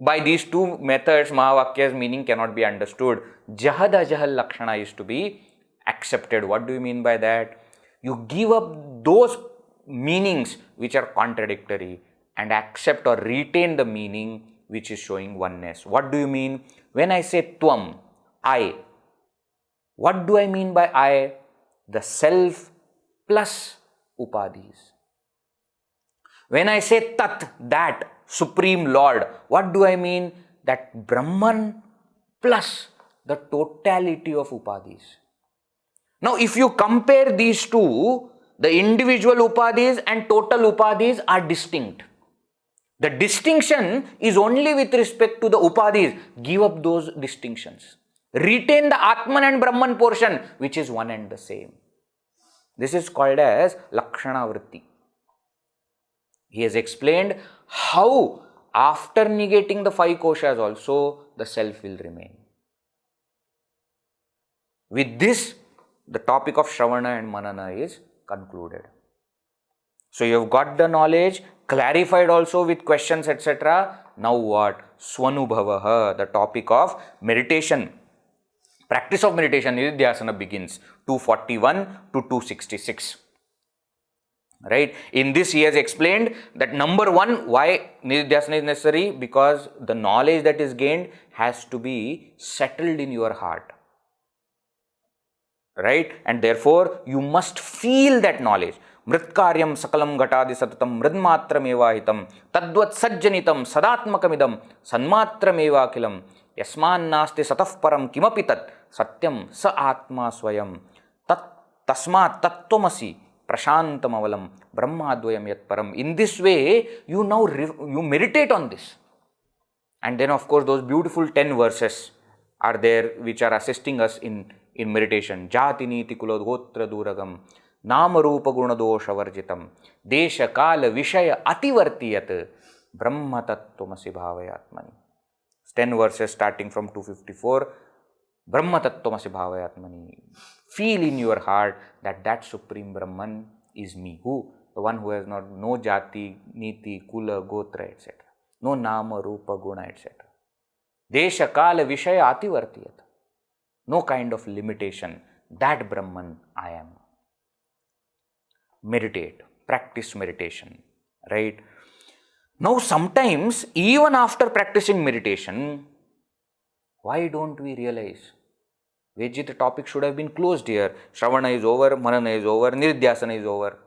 [SPEAKER 1] By these 2 methods, Mahavakya's meaning cannot be understood. Jahad ajahal lakshana is to be accepted. What do you mean by that? You give up those meanings which are contradictory and accept or retain the meaning which is showing oneness. What do you mean? When I say Tvam, I, what do I mean by I? The self plus upadhis. When I say Tat, that, Supreme Lord, what do I mean? That Brahman plus the totality of upadhis. Now, if you compare these two, the individual upadhis and total upadhis are distinct. The distinction is only with respect to the upadhis. Give up those distinctions. Retain the Atman and Brahman portion, which is one and the same. This is called as Lakshana Vritti. He has explained how after negating the 5 koshas also, the self will remain. With this, the topic of Shravana and Manana is concluded. So you have got the knowledge, clarified also with questions, etc. Now what? Swanubhavaha, the topic of meditation. Practice of meditation, Nididhyasana begins 241 to 266. Right? In this he has explained that number 1, why Nididhyasana is necessary? Because the knowledge that is gained has to be settled in your heart. Right? And therefore, you must feel that knowledge. Mritkaryam sakalam gatadi satatam mridmatram evahitam tadvat sajjanitam sadatmakamidam sanmatram evakilam yasman nasti sataf param kimapi tat satyam sa atma swayam tasmat tattvamasi prashantam avalam brahmadvayam yat param. In this way, you now you meditate on this. And then of course, those beautiful 10 verses are there which are assisting us in meditation. Jati niti kulogotra duragam nama rupa guna dosha varjitam desha kala vishaya ativartiyat brahma tattvamasi bhavayatmani. 10 verses starting from 254. Brahma tattvamasi bhavayatmani. Feel in your heart that Supreme Brahman is me. Who? the one who has not no jati, niti, kula, gotra, etc. No nama, rupa, guna, etc. Desha, kala, vishaya, ativartiyat. No kind of limitation. That Brahman I am. Meditate, practice meditation, right? Now sometimes, even after practicing meditation, why don't we realize? Veji, the topic should have been closed here. Shravana is over, Manana is over, Nidhyasana is over.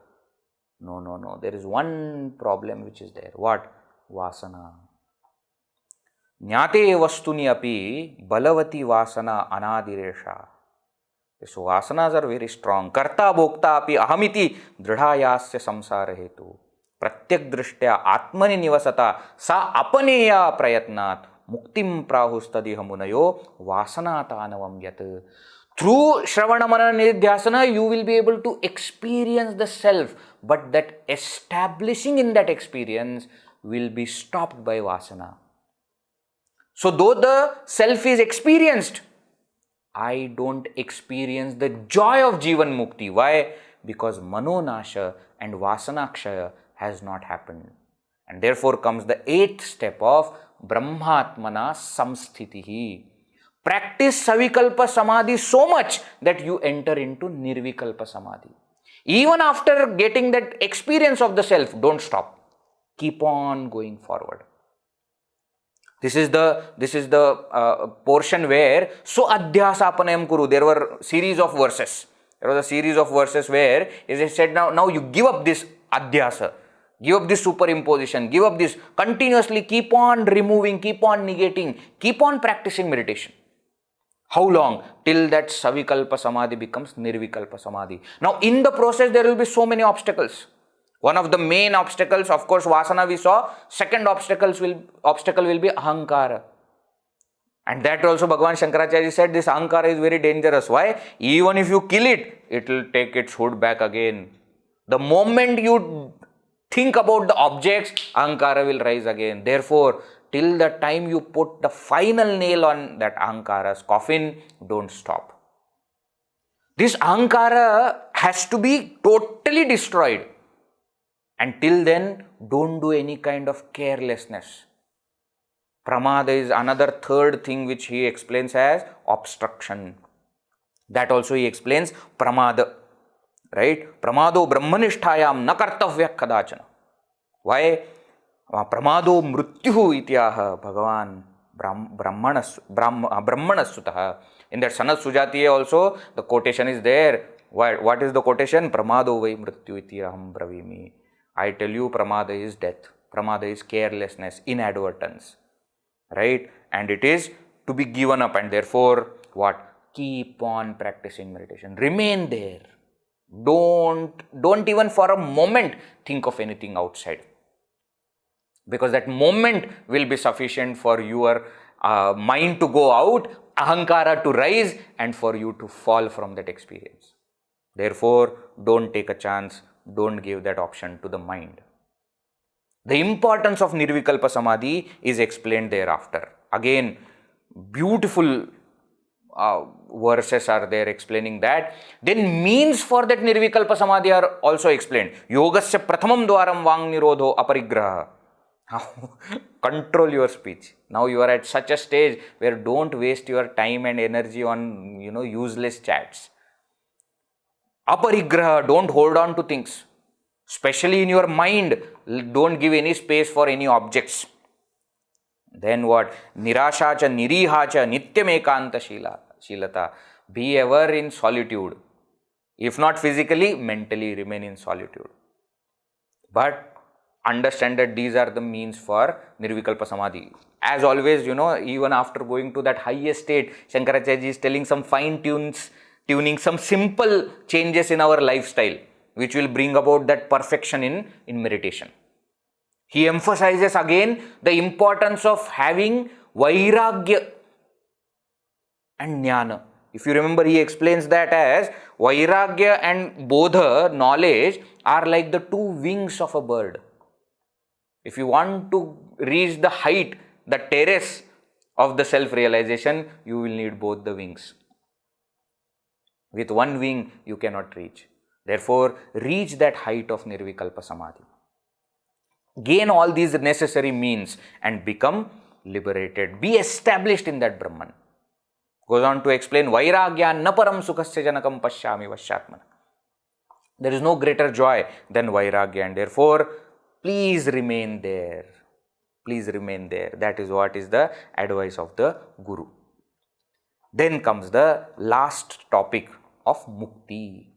[SPEAKER 1] No. There is one problem which is there. What? Vasana. Jnate vastuni api balavati vasana anadiresha. So vasanas are very strong. Karta bhokta api ahamiti dridhayasya samsara hetu. Pratyak drishtya atmani nivasata sa apaneya prayatnat muktim prahustadiha munayo vasanatanavam yat. Through Shravana Manana Nidhyasana, you will be able to experience the self, but that establishing in that experience will be stopped by vasana. So though the self is experienced, I don't experience the joy of Jivan Mukti. Why? Because Manonasha and Vasanakshaya has not happened. And therefore comes the 8th step of Brahmatmana Samsthitihi. Practice Savikalpa Samadhi so much that you enter into Nirvikalpa Samadhi. Even after getting that experience of the self, don't stop. Keep on going forward. This is the portion where so adhyasapanayam kuru. There were series of verses. There was a series of verses where it said now you give up this adhyasa, give up this superimposition, give up this, continuously keep on removing, keep on negating, keep on practicing meditation. How long? Till that Savikalpa Samadhi becomes Nirvikalpa Samadhi. Now in the process there will be so many obstacles. One of the main obstacles, of course, Vasana we saw. Second obstacle will be Ahankara. And that also Bhagavan Shankaracharya said this Ahankara is very dangerous. Why? Even if you kill it, it will take its hood back again. The moment you think about the objects, Ahankara will rise again. Therefore, till the time you put the final nail on that Ahankara's coffin, don't stop. This Ahankara has to be totally destroyed. Until then, don't do any kind of carelessness. Pramada is another third thing which he explains as obstruction. That also he explains pramada. Right? Pramado brahmanisthayam na kartavya kadachana. Why? Pramado mrutyuhu ityaha Bhagavan brahmanasutaha. In that Sanat Sujatiya also, the quotation is there. What is the quotation? Pramado vai mrityu ityaham bravimi. I tell you, pramada is death. Pramada is carelessness, inadvertence. Right? And it is to be given up. And therefore, what? Keep on practicing meditation. Remain there. Don't even for a moment think of anything outside. Because that moment will be sufficient for your mind to go out, ahankara to rise, and for you to fall from that experience. Therefore, don't take a chance. Don't give that option to the mind. The importance of Nirvikalpa Samadhi is explained thereafter. Again, beautiful verses are there explaining that. Then means for that Nirvikalpa Samadhi are also explained. Yogasya prathamam dwaram vang nirodho aparigraha. Control your speech. Now you are at such a stage where don't waste your time and energy on useless chats. Aparigraha, don't hold on to things. Especially in your mind, don't give any space for any objects. Then what? Nirashacha, nirihacha, nityam ekanta shilata. Be ever in solitude. If not physically, mentally remain in solitude. But understand that these are the means for Nirvikalpa Samadhi. As always, even after going to that highest state, Shankaracharya is telling some fine tuning, some simple changes in our lifestyle, which will bring about that perfection in meditation. He emphasizes again the importance of having Vairagya and Jnana. If you remember, he explains that as Vairagya and Bodha, knowledge, are like the two wings of a bird. If you want to reach the height, the terrace of the self-realization, you will need both the wings. With one wing, you cannot reach. Therefore, reach that height of Nirvikalpa Samadhi. Gain all these necessary means and become liberated. Be established in that Brahman. Goes on to explain, Vairagya na param sukhasya janakam pashyami vashyatmana. There is no greater joy than Vairagya, and therefore, please remain there. Please remain there. That is what is the advice of the Guru. Then comes the last topic of Mukti.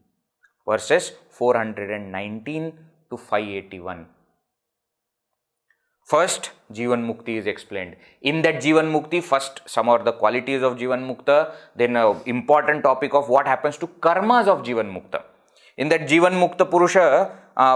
[SPEAKER 1] Verses 419 to 581. First, Jivan Mukti is explained. In that Jivan Mukti, first some of the qualities of Jivan Mukta, then an important topic of what happens to karmas of Jivan Mukta. In that Jivan Mukta Purusha,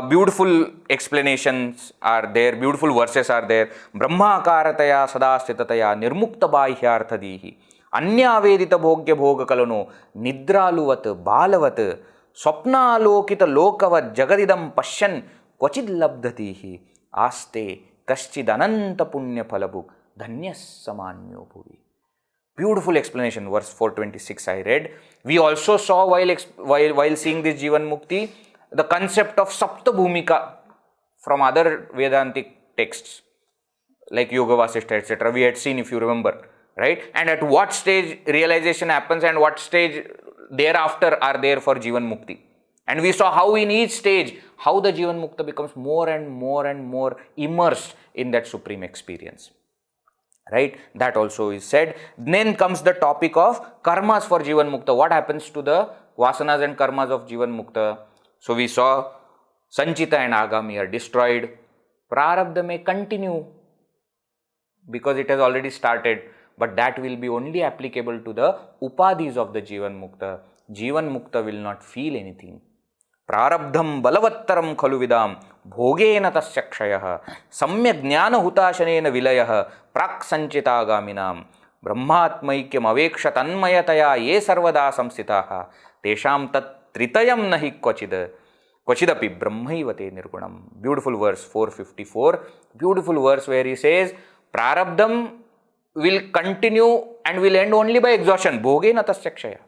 [SPEAKER 1] beautiful explanations are there, beautiful verses are there. Brahma akarataya sadasthitataya nirmukta bahyarthadihi anyavedita bhogya bhoga kalano nidraluvat balavat swapnalokita lokavat jagadidam pashyan kvachid labdhatihi aste kaschid ananta punya phalabhuk dhanyas samanyo bhuvi. Beautiful explanation, verse 426 I read. We also saw while seeing this Jivan Mukti, the concept of Sapta Bhumika from other Vedantic texts like Yoga Vasishtha, etc. We had seen, if you remember, right? And at what stage realization happens and what stage thereafter are there for Jivan Mukti. And we saw how in each stage, how the Jivan Mukta becomes more and more and more immersed in that supreme experience. Right? That also is said. Then comes the topic of karmas for Jivan Mukta. What happens to the vasanas and karmas of Jivan Mukta? So we saw Sanchita and Agami are destroyed. Prarabdha may continue because it has already started, but that will be only applicable to the upadhis of the Jivan Mukta. Jivan Mukta will not feel anything. Prarabdham balavattaram khalu vidam bhogena tasya kshayah samyak jnana hutashanena vilayah prak sanchita agaminam brahmatmaikyam aveksha tanmayataya ye sarvada samsitaha tesham tat tritayam nahi kvachidapi brahmaivate nirgunam. Beautiful verse 454. Beautiful verse where he says Prarabdham will continue and will end only by exhaustion. Bhogena tasya kshayah.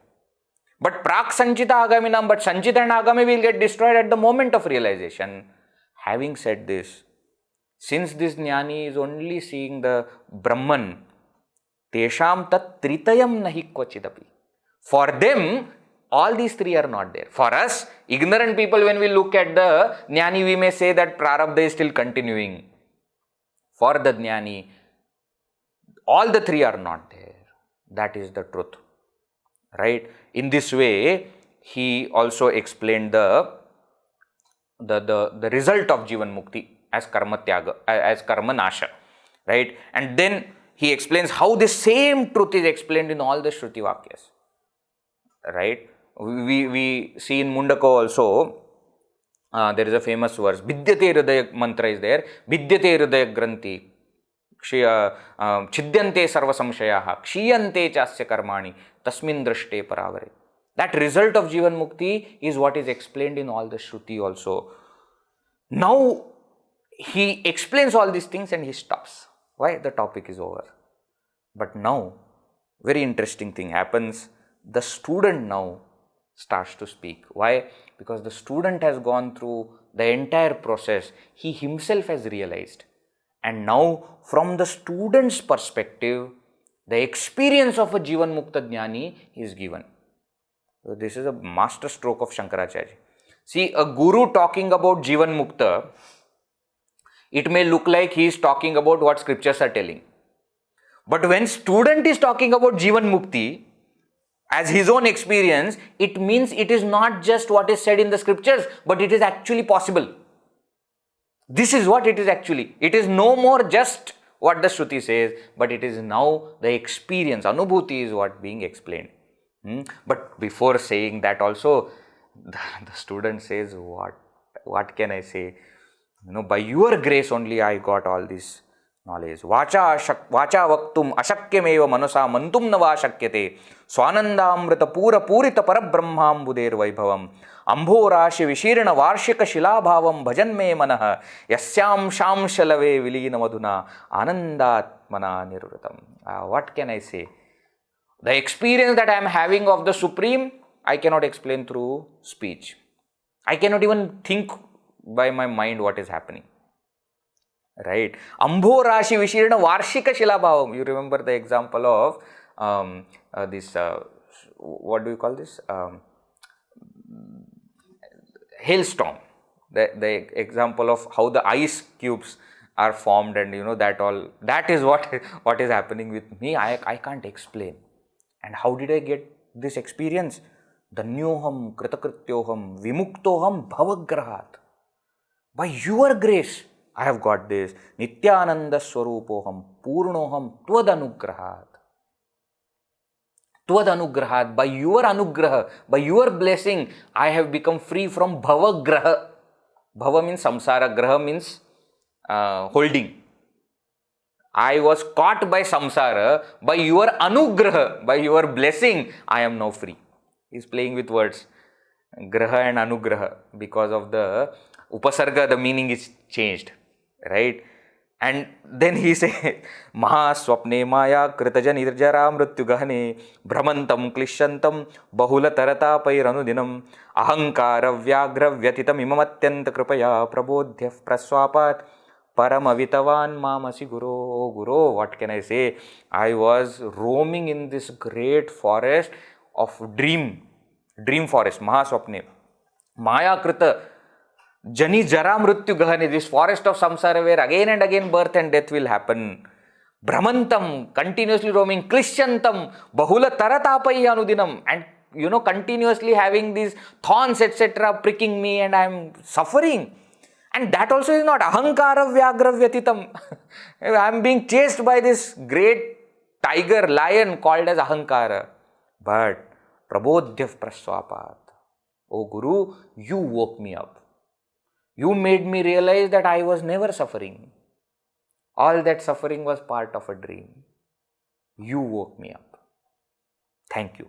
[SPEAKER 1] But prak sanchita agaminam, but sanchita and agami will get destroyed at the moment of realization. Having said this, since this jnani is only seeing the Brahman, tesham tat tritayam nahi kvachidapi. For them, all these three are not there. For us, ignorant people, when we look at the jnani, we may say that prarabdha is still continuing. For the jnani, all the three are not there. That is the truth. Right? In this way, he also explained the result of Jivan Mukti as karma tyaga, as karma nasha. Right? And then he explains how the same truth is explained in all the Shruti Vakyas. Right? We see in Mundaka also, there is a famous verse, Vidyate Hridaya mantra is there, Vidyate Hridaya Granthi, Chidyante Sarva Samshayaha, Kshiyante Chasya Karmani, Tasmin Drashte Paravare. That result of Jivan Mukti is what is explained in all the Shruti also. Now, he explains all these things and he stops. Why? The topic is over. But now, very interesting thing happens. The student now starts to speak. Why? Because the student has gone through the entire process. He himself has realized. And now, from the student's perspective, the experience of a Jivan Mukta Jnani is given. So this is a master stroke of Shankaracharya. See, a guru talking about Jivan Mukta, it may look like he is talking about what scriptures are telling. But when student is talking about Jivan Mukti, as his own experience, it means it is not just what is said in the scriptures, but it is actually possible. This is what it is actually. It is no more just what the Shruti says, but it is now the experience. Anubhuti is what being explained. But before saying that also, the student says, what can I say? By your grace only I got all this knowledge. Vacha vaktum ashakyameva manasa mantum nava shakyate swanandamrita pura purita parabrahmambuder vaibhavam ambho rashi vishirana varshika shilabhavam bhajanme manah yasyam shamshalave vilina madhuna anandatmana nirvritam. What can I say? The experience that I am having of the Supreme, I cannot explain through speech. I cannot even think by my mind what is happening. Right? Ambho Rashi Vishirna Varshika Shilabhavam. You remember the example of this, what do you call this? Hailstorm. The example of how the ice cubes are formed, and that is what is happening with me. I can't explain. And how did I get this experience? Dhanyoham kritakrityoham vimuktoham bhavagrahat. By your grace, I have got this. Nityananda swarupoham purnoham tvadanugrahat. Tvadanugrahat. By your anugraha, by your blessing, I have become free from bhavagraha. Bhava means samsara, graha means holding. I was caught by samsara. By your anugraha, by your blessing, I am now free. He is playing with words. Graha and anugraha. Because of the upasarga, the meaning is changed. Right? And then he says, Maha swapne maya kritaja nirjara mrityugahane brahmantam klishantam bahula tarata pairanudinam ahankara vyagra vyatitam imamatyanta kripaya prabodhya praswapat paramavitavan mamasi guru. Oh Guru, what can I say? I was roaming in this great forest of dream forest, Mahaswapne. Maya krita Jani Jara Mrityu Gahani, this forest of samsara where again and again birth and death will happen. Brahmantam, continuously roaming. Klishyantam, Bahula Taratapai Anudinam, and continuously having these thorns, etc., pricking me, and I am suffering. And that also is not Ahankara Vyagra Vyatitam. I am being chased by this great tiger, lion called as Ahankara. But Prabodhyav Praswapat. Oh Guru, you woke me up. You made me realize that I was never suffering. All that suffering was part of a dream. You woke me up. Thank you.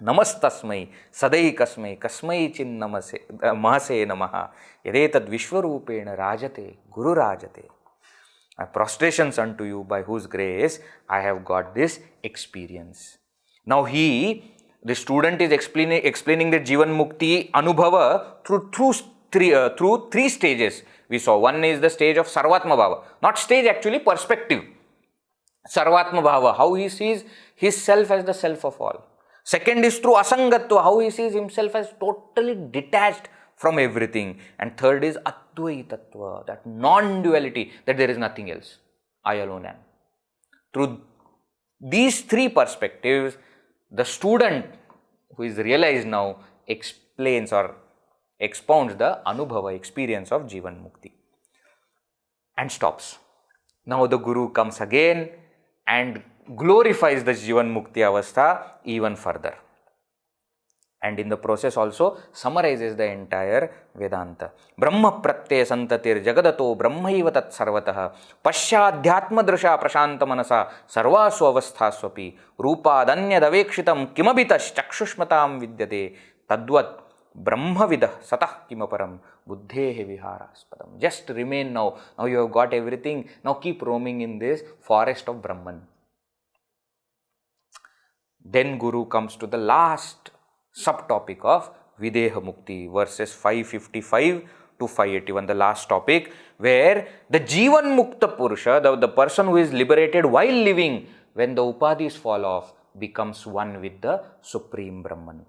[SPEAKER 1] Namastasmai sadai kasmai kasmai chin namase mahase namaha yadetad vishwarupena rajate guru rajate. My prostrations unto you, by whose grace I have got this experience. Now the student is explaining the Jivan Mukti Anubhava through three stages we saw. One is the stage of Sarvatma Bhava. Not stage, actually, perspective. Sarvatma Bhava, how he sees his self as the self of all. Second is through Asangatva, how he sees himself as totally detached from everything. And third is Advaitatva, that non-duality, that there is nothing else. I alone am. Through these three perspectives, the student who is realized now explains or expounds the Anubhava experience of Jivan Mukti and stops. Now the Guru comes again and glorifies the Jivan Mukti Avastha even further. And in the process also summarizes the entire Vedanta. Brahma pratyaya santatir jagadato brahmaiva tat sarvatah pasyadhyatma drasha prashanta manasa sarvasu avasthasvapi rupadanyadavekshitam kimabitas chakshushmatam vidyate tadvat Brahmavidah satah kimaparam buddhehe viharaspadam. Just remain now. Now you have got everything. Now keep roaming in this forest of Brahman. Then Guru comes to the last subtopic of Videha Mukti, verses 555 to 581, the last topic, where the Jivan Mukta Purusha, the person who is liberated while living, when the upadhis fall off, becomes one with the Supreme Brahman.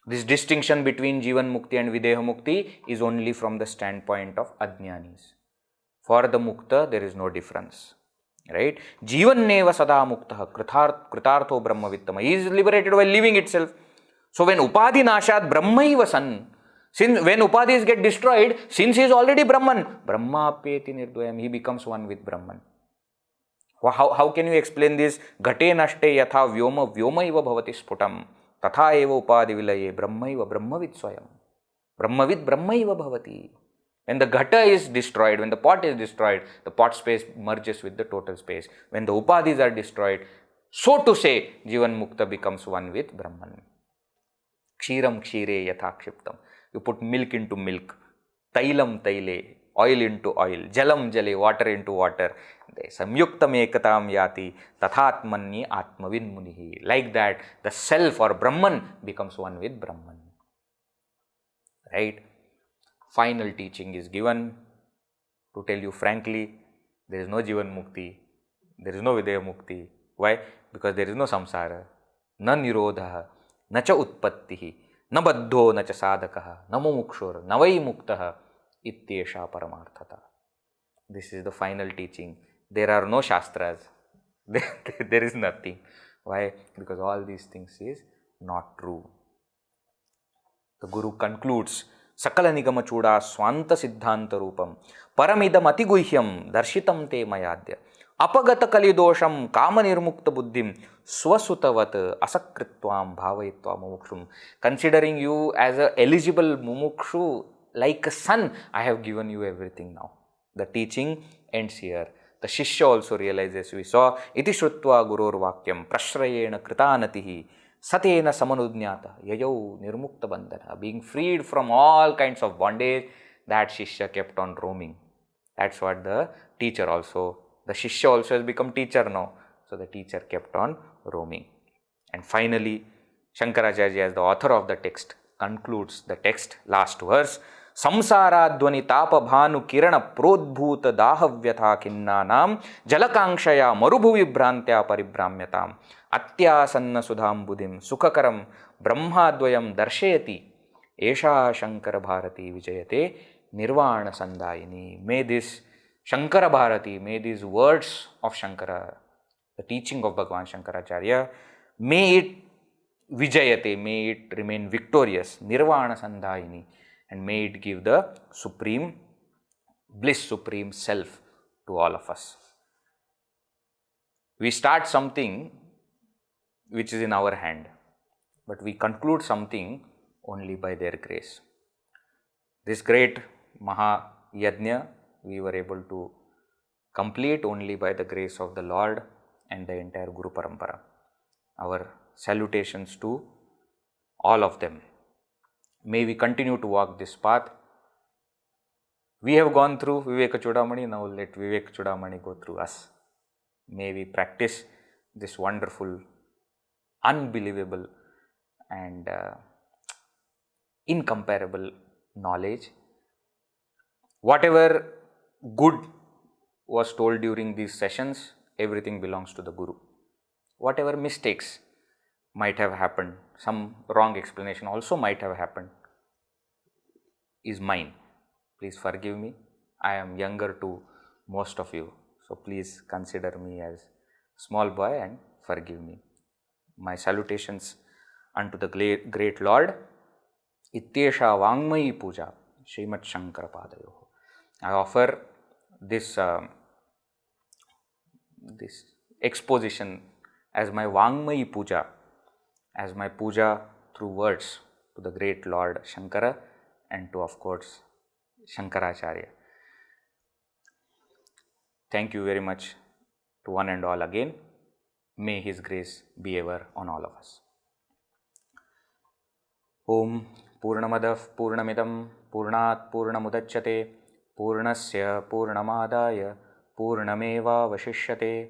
[SPEAKER 1] This distinction between Jivan Mukti and Videha Mukti is only from the standpoint of Ajnanis. For the Mukta, there is no difference. Right? Jivan neva sada muktaha kritartho brahmavittama. He is liberated while living itself. So when upadhi nashat brahmaiva san, since when upadhis get destroyed, since he is already Brahman, brahmapeti nirdvayam, he becomes one with Brahman. How can you explain this? Ghate nashte yatha vyoma vyomaiva bhavati sputam tatha eva upadhi vilaye brahmaiva brahmavid swayam. Brahmavid brahmaiva bhavati. When the ghata is destroyed, when the pot is destroyed, the pot space merges with the total space. When the upadhis are destroyed, so to say, Jivan Mukta becomes one with Brahman. Kshiram kshire yatha kshiptam. You put milk into milk, tailam taile, oil into oil, jalam jale, water into water. Samyuktam ekatam yati tathatmanni atmavin munihi. Like that, the self or Brahman becomes one with Brahman. right? Final teaching is given. To tell you frankly, there is no Jivan Mukti, there is no Videha Mukti. Why? Because there is no samsara, na nirodha, na cha utpattihi, na baddho, na cha sadhakaha, na mumukshur, na vai muktaha, ityesha paramarthata. This is the final teaching. There are no shastras. There is nothing. Why? Because all these things is not true. The Guru concludes, Sakala nigama chuda swanta siddhanta rupam paramidam atiguhyam darshitam te mayadya apagata kalidosham kama nirmukta buddhim swasutavat asakritvam bhavayitva mumukshum. Considering you as a eligible mumukshu, like a son, I have given you everything now. The teaching ends here. The Shishya also realizes, we saw, iti shrutva guror vakyam prashrayena kritanatihi satena samanudnyata yayau nirmukta bandhana. Being freed from all kinds of bondage, that Shishya kept on roaming. That's what the teacher also, the Shishya also has become teacher now. So the teacher kept on roaming. And finally, Shankaracharya, as the author of the text, concludes the text, last verse, संसाराध्वनि ताप भानु किरण प्रोद्भूत दाहव्यथा खिन्नानां जलकांक्षया मरुभुवि भ्रांत्या परिभ्राम्यताम् अत्यासन्न सुधाम्बुधिं सुखकरं ब्रह्माद्वयं दर्शयति एषा शंकर भारती विजयते निर्वाण संदायिनी. May this Shankara Bharati, may these words of Shankara, the teaching of Bhagavan Shankaracharya, may it vijayate, may it remain victorious, nirvana sandayini, and may it give the supreme bliss, supreme self to all of us. We start something which is in our hand, but we conclude something only by their grace. This great Maha Yajna we were able to complete only by the grace of the Lord and the entire Guru Parampara. Our salutations to all of them. May we continue to walk this path. We have gone through Vivekachoodamani, now let Vivekachoodamani go through us. May we practice this wonderful, unbelievable and incomparable knowledge. Whatever good was told during these sessions, everything belongs to the Guru. Whatever mistakes might have happened, some wrong explanation also might have happened, is mine. Please forgive me. I am younger to most of you, so please consider me as small boy and forgive me. My salutations unto the great Lord. Ityesha Vangmayi Puja Srimad Shankara Padayoho. I offer this exposition as my Vangmayi Puja, as my puja through words to the great Lord Shankara and to, of course, Shankaracharya. Thank you very much to one and all again. May His grace be ever on all of us. Om Purnamadav Purnamidam Purnat Purnamudachyate Purnasya Purnamadaya Purnameva Vashishyate.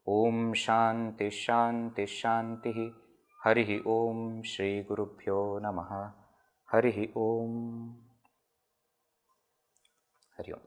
[SPEAKER 1] Om Shanti Shanti Shanti. Harihi Om Shri Gurubhyo Namaha. Harihi Om. Hari Om.